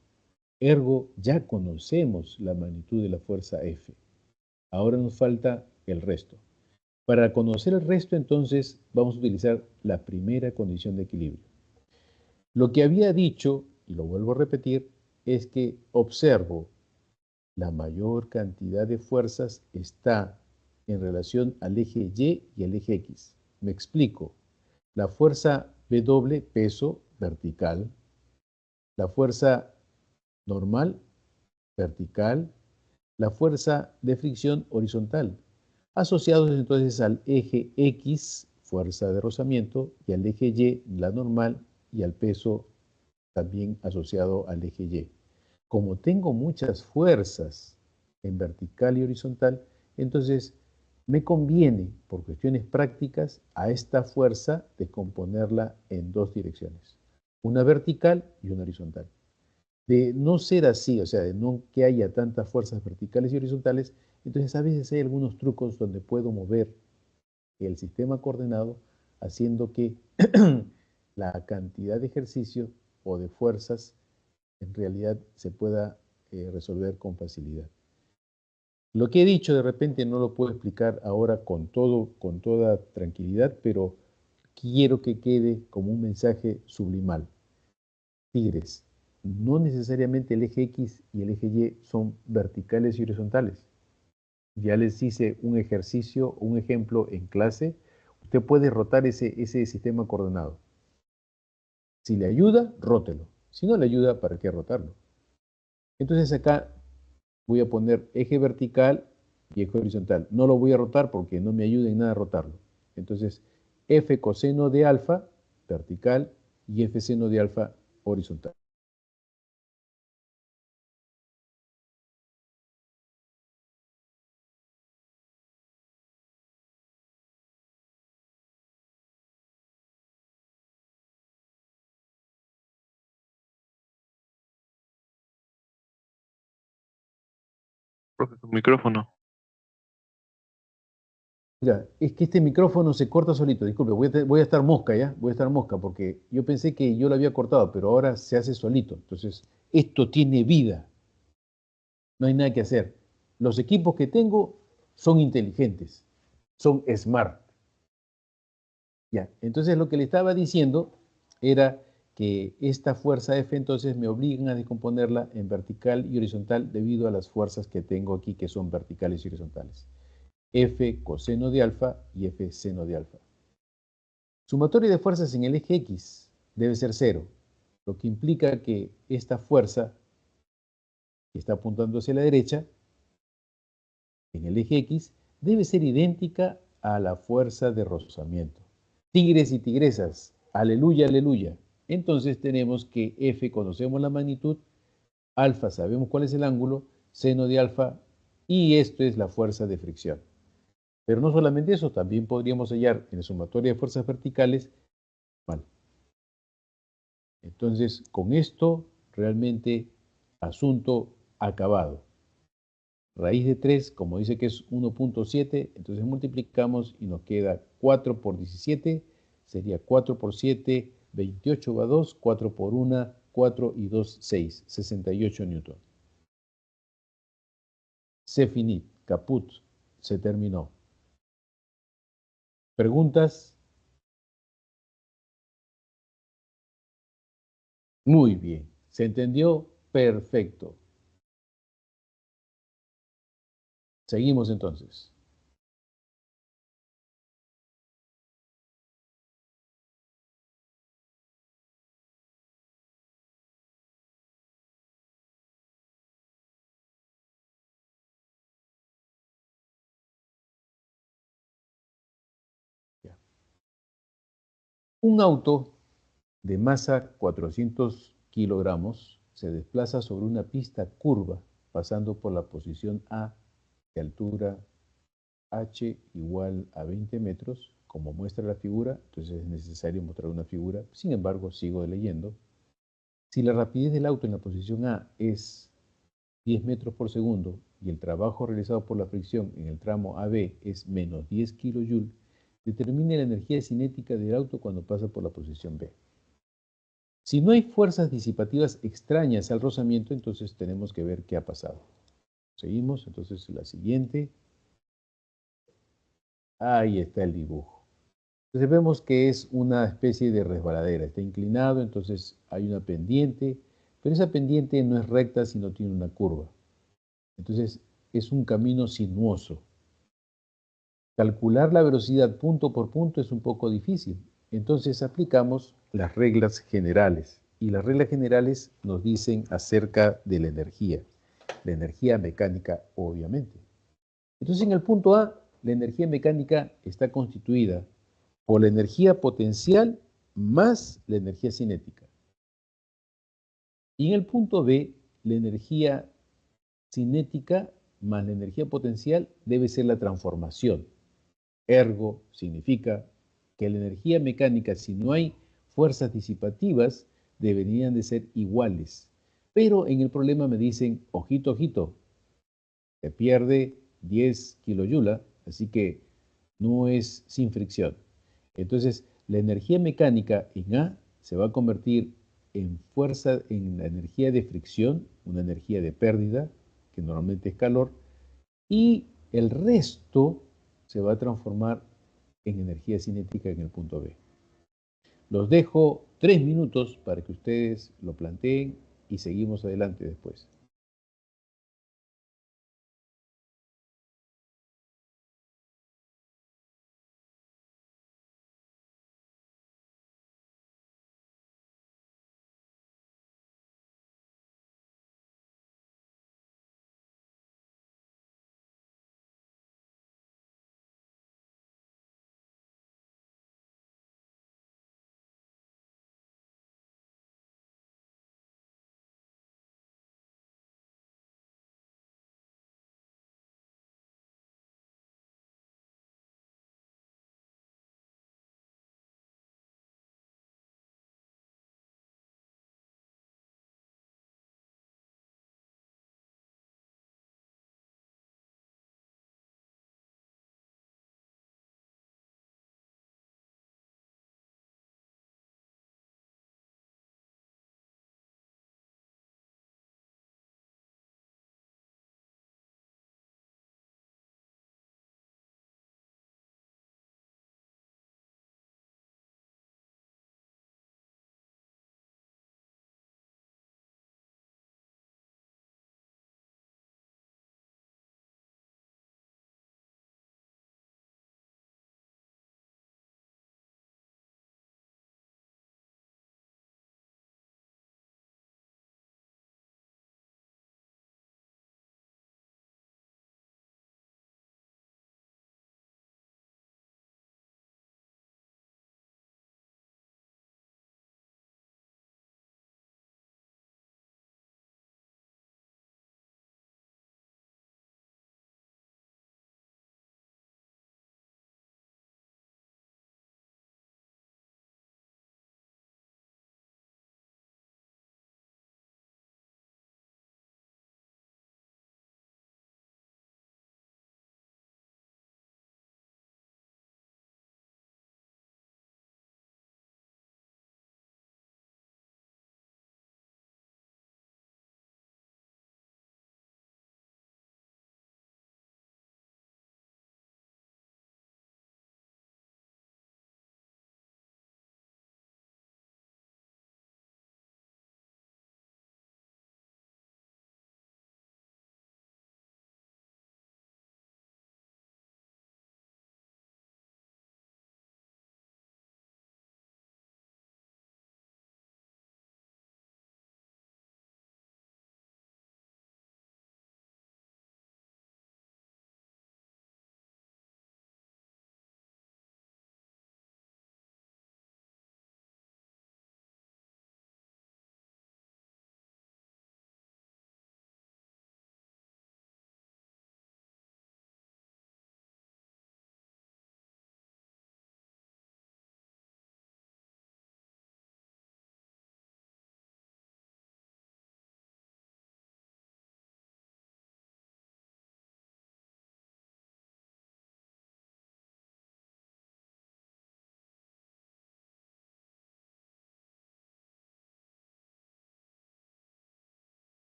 Ergo, ya conocemos la magnitud de la fuerza F. Ahora nos falta el resto. Para conocer el resto, entonces, vamos a utilizar la primera condición de equilibrio. Lo que había dicho, y lo vuelvo a repetir, es que observo la mayor cantidad de fuerzas está en relación al eje Y y al eje X. Me explico. La fuerza W, peso, vertical. La fuerza normal, vertical. La fuerza de fricción, horizontal. Asociados entonces al eje X, fuerza de rozamiento, y al eje Y, la normal, y al peso también asociado al eje Y. Como tengo muchas fuerzas en vertical y horizontal, entonces me conviene, por cuestiones prácticas, a esta fuerza descomponerla en dos direcciones, una vertical y una horizontal. De no ser así, o sea, de no que haya tantas fuerzas verticales y horizontales, entonces a veces hay algunos trucos donde puedo mover el sistema coordenado haciendo que la cantidad de ejercicio o de fuerzas en realidad se pueda resolver con facilidad. Lo que he dicho de repente no lo puedo explicar ahora con toda tranquilidad, pero quiero que quede como un mensaje sublimal. Tigres, no necesariamente el eje X y el eje Y son verticales y horizontales. Ya les hice un ejercicio, un ejemplo en clase. Usted puede rotar ese sistema coordenado. Si le ayuda, rótelo. Si no le ayuda, ¿para qué rotarlo? Entonces acá voy a poner eje vertical y eje horizontal. No lo voy a rotar porque no me ayuda en nada a rotarlo. Entonces, F coseno de alfa, vertical, y F seno de alfa, horizontal. Profe, su micrófono. Mira, es que este micrófono se corta solito, disculpe, voy a estar mosca ya, voy a estar mosca porque yo pensé que yo lo había cortado, pero ahora se hace solito. Entonces, esto tiene vida, no hay nada que hacer. Los equipos que tengo son inteligentes, son smart. Ya, entonces lo que le estaba diciendo era que esta fuerza F entonces me obligan a descomponerla en vertical y horizontal debido a las fuerzas que tengo aquí que son verticales y horizontales. F coseno de alfa y F seno de alfa. Sumatoria de fuerzas en el eje X debe ser 0, lo que implica que esta fuerza que está apuntando hacia la derecha en el eje X debe ser idéntica a la fuerza de rozamiento. Tigres y tigresas, aleluya, aleluya. Entonces tenemos que F conocemos la magnitud, alfa sabemos cuál es el ángulo, seno de alfa, y esto es la fuerza de fricción. Pero no solamente eso, también podríamos hallar en la sumatoria de fuerzas verticales mal. Entonces, con esto, realmente, asunto acabado. Raíz de 3, como dice que es 1.7, entonces multiplicamos y nos queda 4 por 17, sería 4 por 7, 28 va 2, 4 por 1, 4 y 2, 6, 68 newton. Se finit, caput, se terminó. ¿Preguntas? Muy bien, ¿se entendió? Perfecto. Seguimos entonces. Ya. Un auto de masa 400 kilogramos se desplaza sobre una pista curva pasando por la posición A de altura h igual a 20 metros, como muestra la figura, entonces es necesario mostrar una figura, sin embargo sigo leyendo. Si la rapidez del auto en la posición A es 10 metros por segundo y el trabajo realizado por la fricción en el tramo AB es menos 10 kJ, determine la energía cinética del auto cuando pasa por la posición B. Si no hay fuerzas disipativas extrañas al rozamiento, entonces tenemos que ver qué ha pasado. Seguimos, entonces la siguiente. Ahí está el dibujo. Entonces vemos que es una especie de resbaladera. Está inclinado, entonces hay una pendiente, pero esa pendiente no es recta, sino tiene una curva. Entonces es un camino sinuoso. Calcular la velocidad punto por punto es un poco difícil. Entonces aplicamos las reglas generales y las reglas generales nos dicen acerca de la energía mecánica obviamente. Entonces en el punto A, la energía mecánica está constituida por la energía potencial más la energía cinética. Y en el punto B, la energía cinética más la energía potencial debe ser la transformación. Ergo significa que la energía mecánica, si no hay fuerzas disipativas, deberían de ser iguales. Pero en el problema me dicen, ojito, ojito, se pierde 10 kilojoules, así que no es sin fricción. Entonces, la energía mecánica en A se va a convertir en fuerza, en la energía de fricción, una energía de pérdida, que normalmente es calor, y el resto se va a transformar en energía cinética en el punto B. Los dejo 3 minutos para que ustedes lo planteen y seguimos adelante después.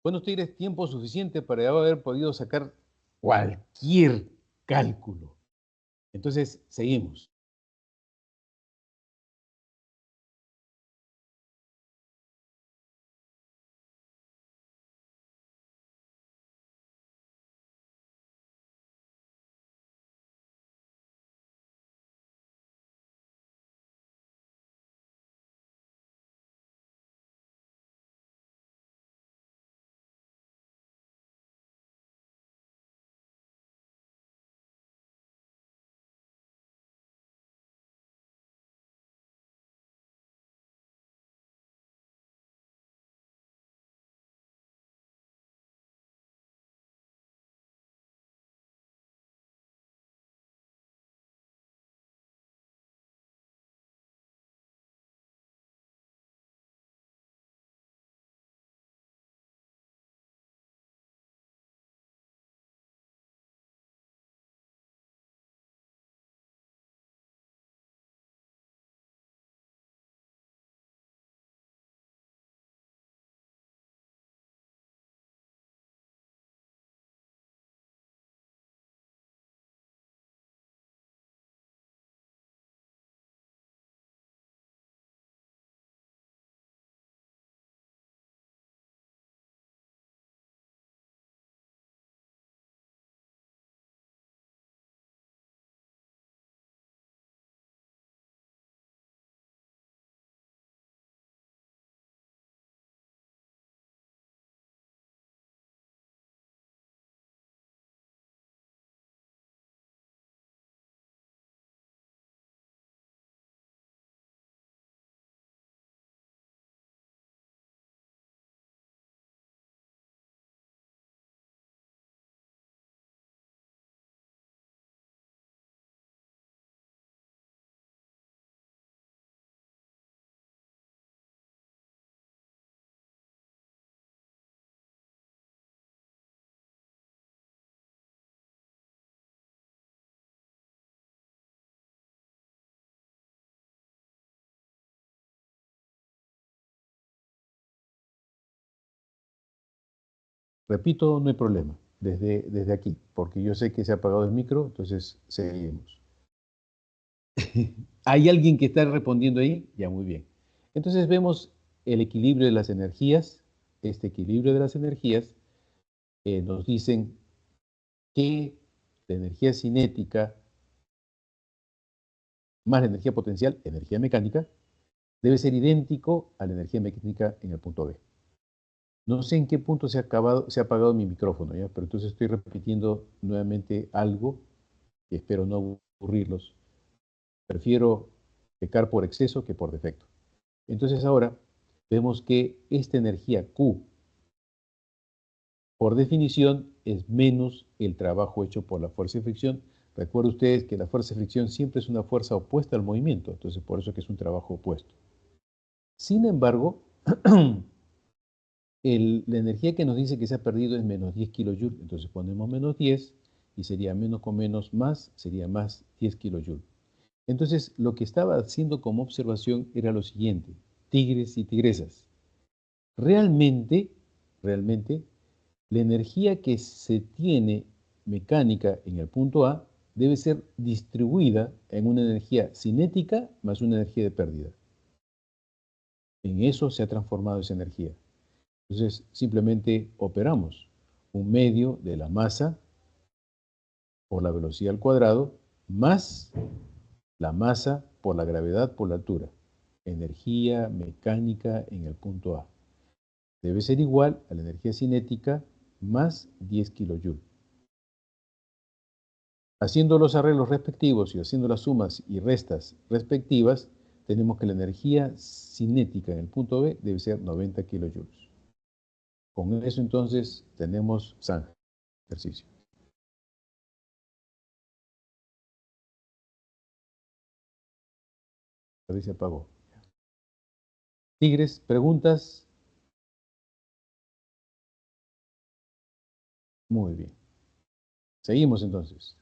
Bueno, Tigres, tiempo suficiente para haber podido sacar cualquier cálculo. Entonces, seguimos. Repito, no hay problema, desde aquí, porque yo sé que se ha apagado el micro, entonces seguimos. ¿Hay alguien que está respondiendo ahí? Ya, muy bien. Entonces vemos el equilibrio de las energías. Este equilibrio de las energías nos dicen que la energía cinética más la energía potencial, energía mecánica, debe ser idéntico a la energía mecánica en el punto B. No sé en qué punto se ha apagado mi micrófono, ¿ya? Pero entonces estoy repitiendo nuevamente algo que espero no aburrirlos. Prefiero pecar por exceso que por defecto. Entonces ahora vemos que esta energía Q, por definición, es menos el trabajo hecho por la fuerza de fricción. Recuerden ustedes que la fuerza de fricción siempre es una fuerza opuesta al movimiento, entonces por eso que es un trabajo opuesto. Sin embargo, la energía que nos dice que se ha perdido es menos 10 kilojoules, entonces ponemos menos 10 y sería menos con menos más, sería más 10 kilojoules. Entonces, lo que estaba haciendo como observación era lo siguiente: tigres y tigresas. Realmente, la energía que se tiene mecánica en el punto A debe ser distribuida en una energía cinética más una energía de pérdida. En eso se ha transformado esa energía. Entonces, simplemente operamos un medio de la masa por la velocidad al cuadrado más la masa por la gravedad por la altura. Energía mecánica en el punto A debe ser igual a la energía cinética más 10 kilojoules. Haciendo los arreglos respectivos y haciendo las sumas y restas respectivas, tenemos que la energía cinética en el punto B debe ser 90 kilojoules. Con eso entonces tenemos zanja, ejercicio. A ver si apagó. Tigres, preguntas. Muy bien. Seguimos entonces.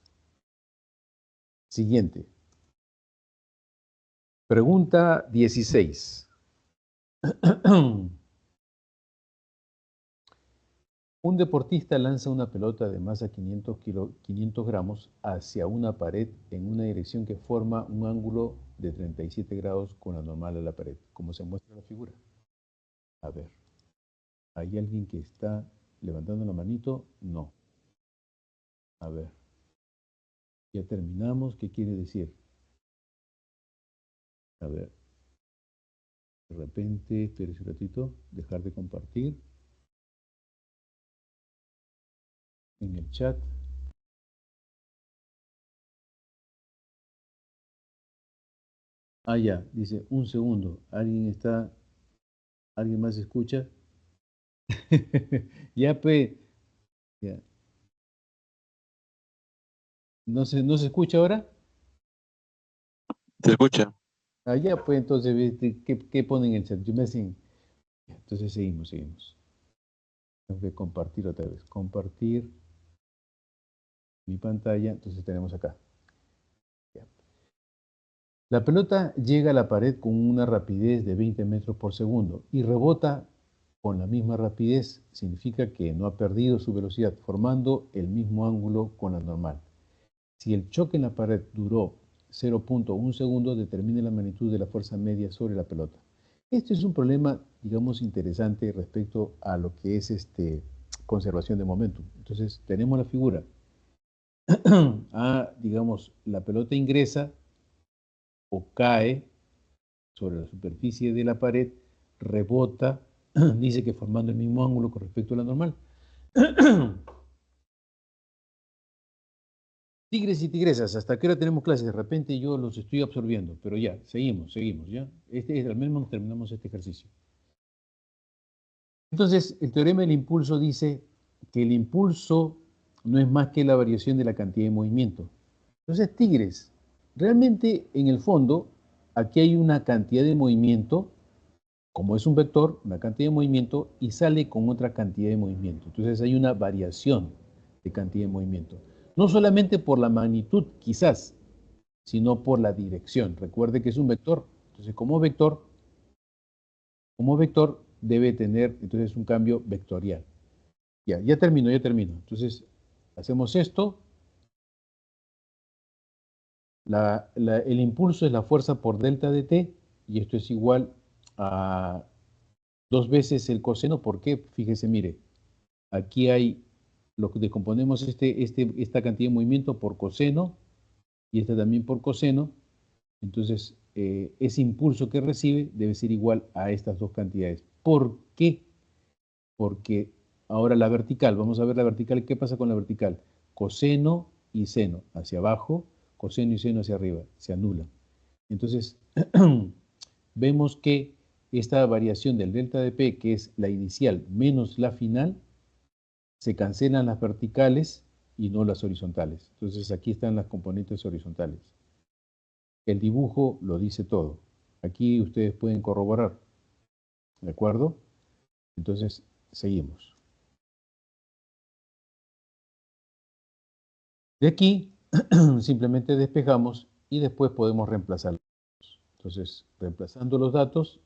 Siguiente. Pregunta 16. Un deportista lanza una pelota de masa 500 gramos hacia una pared en una dirección que forma un ángulo de 37 grados con la normal a la pared, como se muestra en la figura. A ver, ¿hay alguien que está levantando la manito? No. A ver, ya terminamos. ¿Qué quiere decir? A ver, de repente, espérese un ratito, dejar de compartir en el chat. Ah, ya, dice, un segundo, ¿alguien más escucha? Ya, pues, ya. ¿No se escucha ahora? ¿Se escucha? Ah, ya, pues, entonces, ¿qué ponen en el chat? Yo me hacen, ya, entonces seguimos. Tengo que compartir otra vez, compartir mi pantalla, entonces tenemos acá. Ya. La pelota llega a la pared con una rapidez de 20 metros por segundo y rebota con la misma rapidez. Significa que no ha perdido su velocidad, formando el mismo ángulo con la normal. Si el choque en la pared duró 0.1 segundo, determine la magnitud de la fuerza media sobre la pelota. Este es un problema, digamos, interesante respecto a lo que es conservación de momentum. Entonces, tenemos la figura. Digamos, la pelota ingresa o cae sobre la superficie de la pared, rebota, dice que formando el mismo ángulo con respecto a la normal. Tigres y tigresas, ¿hasta qué hora tenemos clases? De repente yo los estoy absorbiendo, pero ya, seguimos, ¿ya? Al menos terminamos este ejercicio. Entonces, el teorema del impulso dice que el impulso no es más que la variación de la cantidad de movimiento. Entonces, tigres, realmente en el fondo, aquí hay una cantidad de movimiento, como es un vector, una cantidad de movimiento, y sale con otra cantidad de movimiento. Entonces hay una variación de cantidad de movimiento. No solamente por la magnitud, quizás, sino por la dirección. Recuerde que es un vector. Entonces, como vector debe tener entonces un cambio vectorial. Ya termino. Entonces, hacemos esto. El impulso es la fuerza por delta de t, y esto es igual a 2 veces el coseno. ¿Por qué? Fíjese, mire, aquí hay, lo que descomponemos esta cantidad de movimiento por coseno, y esta también por coseno. Entonces, ese impulso que recibe debe ser igual a estas dos cantidades. ¿Por qué? Porque ahora la vertical, vamos a ver la vertical. ¿Qué pasa con la vertical? Coseno y seno hacia abajo, coseno y seno hacia arriba, se anulan. Entonces, vemos que esta variación del delta de P, que es la inicial menos la final, se cancelan las verticales y no las horizontales. Entonces, aquí están las componentes horizontales. El dibujo lo dice todo. Aquí ustedes pueden corroborar. ¿De acuerdo? Entonces, seguimos. De aquí, simplemente despejamos y después podemos reemplazar. Entonces, reemplazando los datos,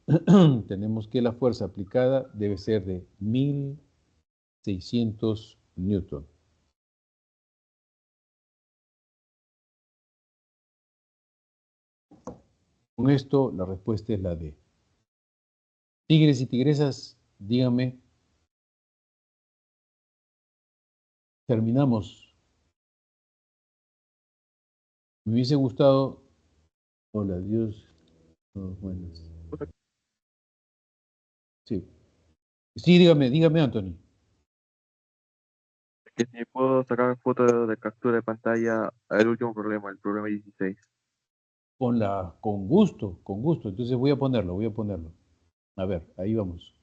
tenemos que la fuerza aplicada debe ser de 1600 newton. Con esto, la respuesta es la D. Tigres y tigresas, díganme, terminamos. Me hubiese gustado. Hola, Dios. Oh, buenas. Sí. Sí, dígame, Anthony. Que si puedo sacar foto de captura de pantalla al último problema, el problema 16. Con gusto, con gusto. Entonces voy a ponerlo. A ver, ahí vamos.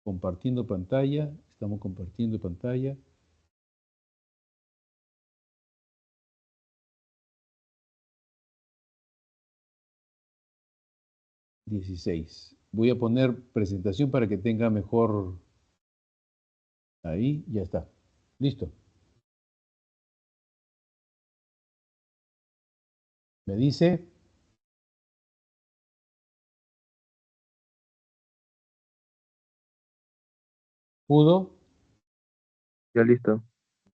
Compartiendo pantalla, estamos compartiendo pantalla. ...16... Voy a poner presentación para que tenga mejor... Ahí, ya está. Listo. Me dice... ¿Pudo? Ya listo.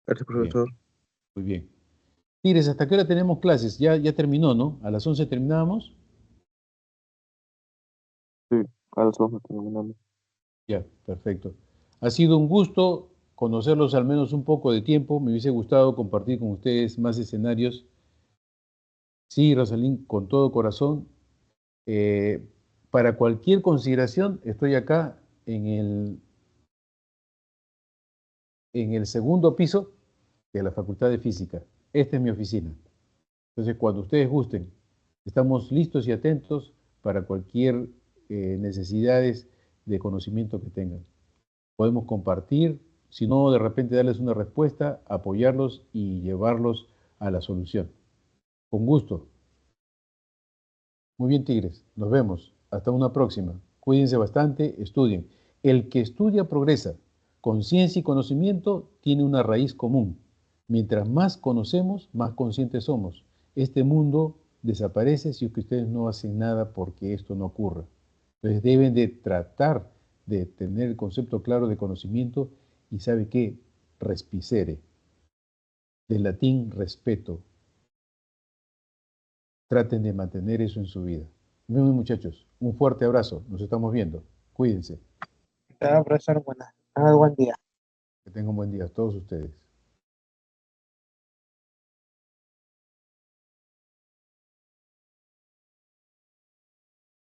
Gracias, Bien, profesor. muy bien. Tigres, ¿hasta qué hora tenemos clases? Ya terminó, ¿no? ¿A las 11 terminábamos? Sí, a las 2 terminamos. Ya, perfecto. Ha sido un gusto conocerlos al menos un poco de tiempo. Me hubiese gustado compartir con ustedes más escenarios. Sí, Rosalín, con todo corazón. Eh, para cualquier consideración, estoy acá en el segundo piso de la Facultad de Física. Esta es mi oficina. Entonces, cuando ustedes gusten, estamos listos y atentos para cualquier necesidades de conocimiento que tengan. Podemos compartir, si no, de repente darles una respuesta, apoyarlos y llevarlos a la solución. Con gusto. Muy bien, Tigres. Nos vemos. Hasta una próxima. Cuídense bastante, estudien. El que estudia progresa. Conciencia y conocimiento tiene una raíz común. Mientras más conocemos, más conscientes somos. Este mundo desaparece si es que ustedes no hacen nada porque esto no ocurra. Entonces deben de tratar de tener el concepto claro de conocimiento y ¿sabe qué? Respicere. Del latín respeto. Traten de mantener eso en su vida. Bien, muchachos, un fuerte abrazo. Nos estamos viendo. Cuídense. Profesor, buen día. Que tengan un buen día todos ustedes.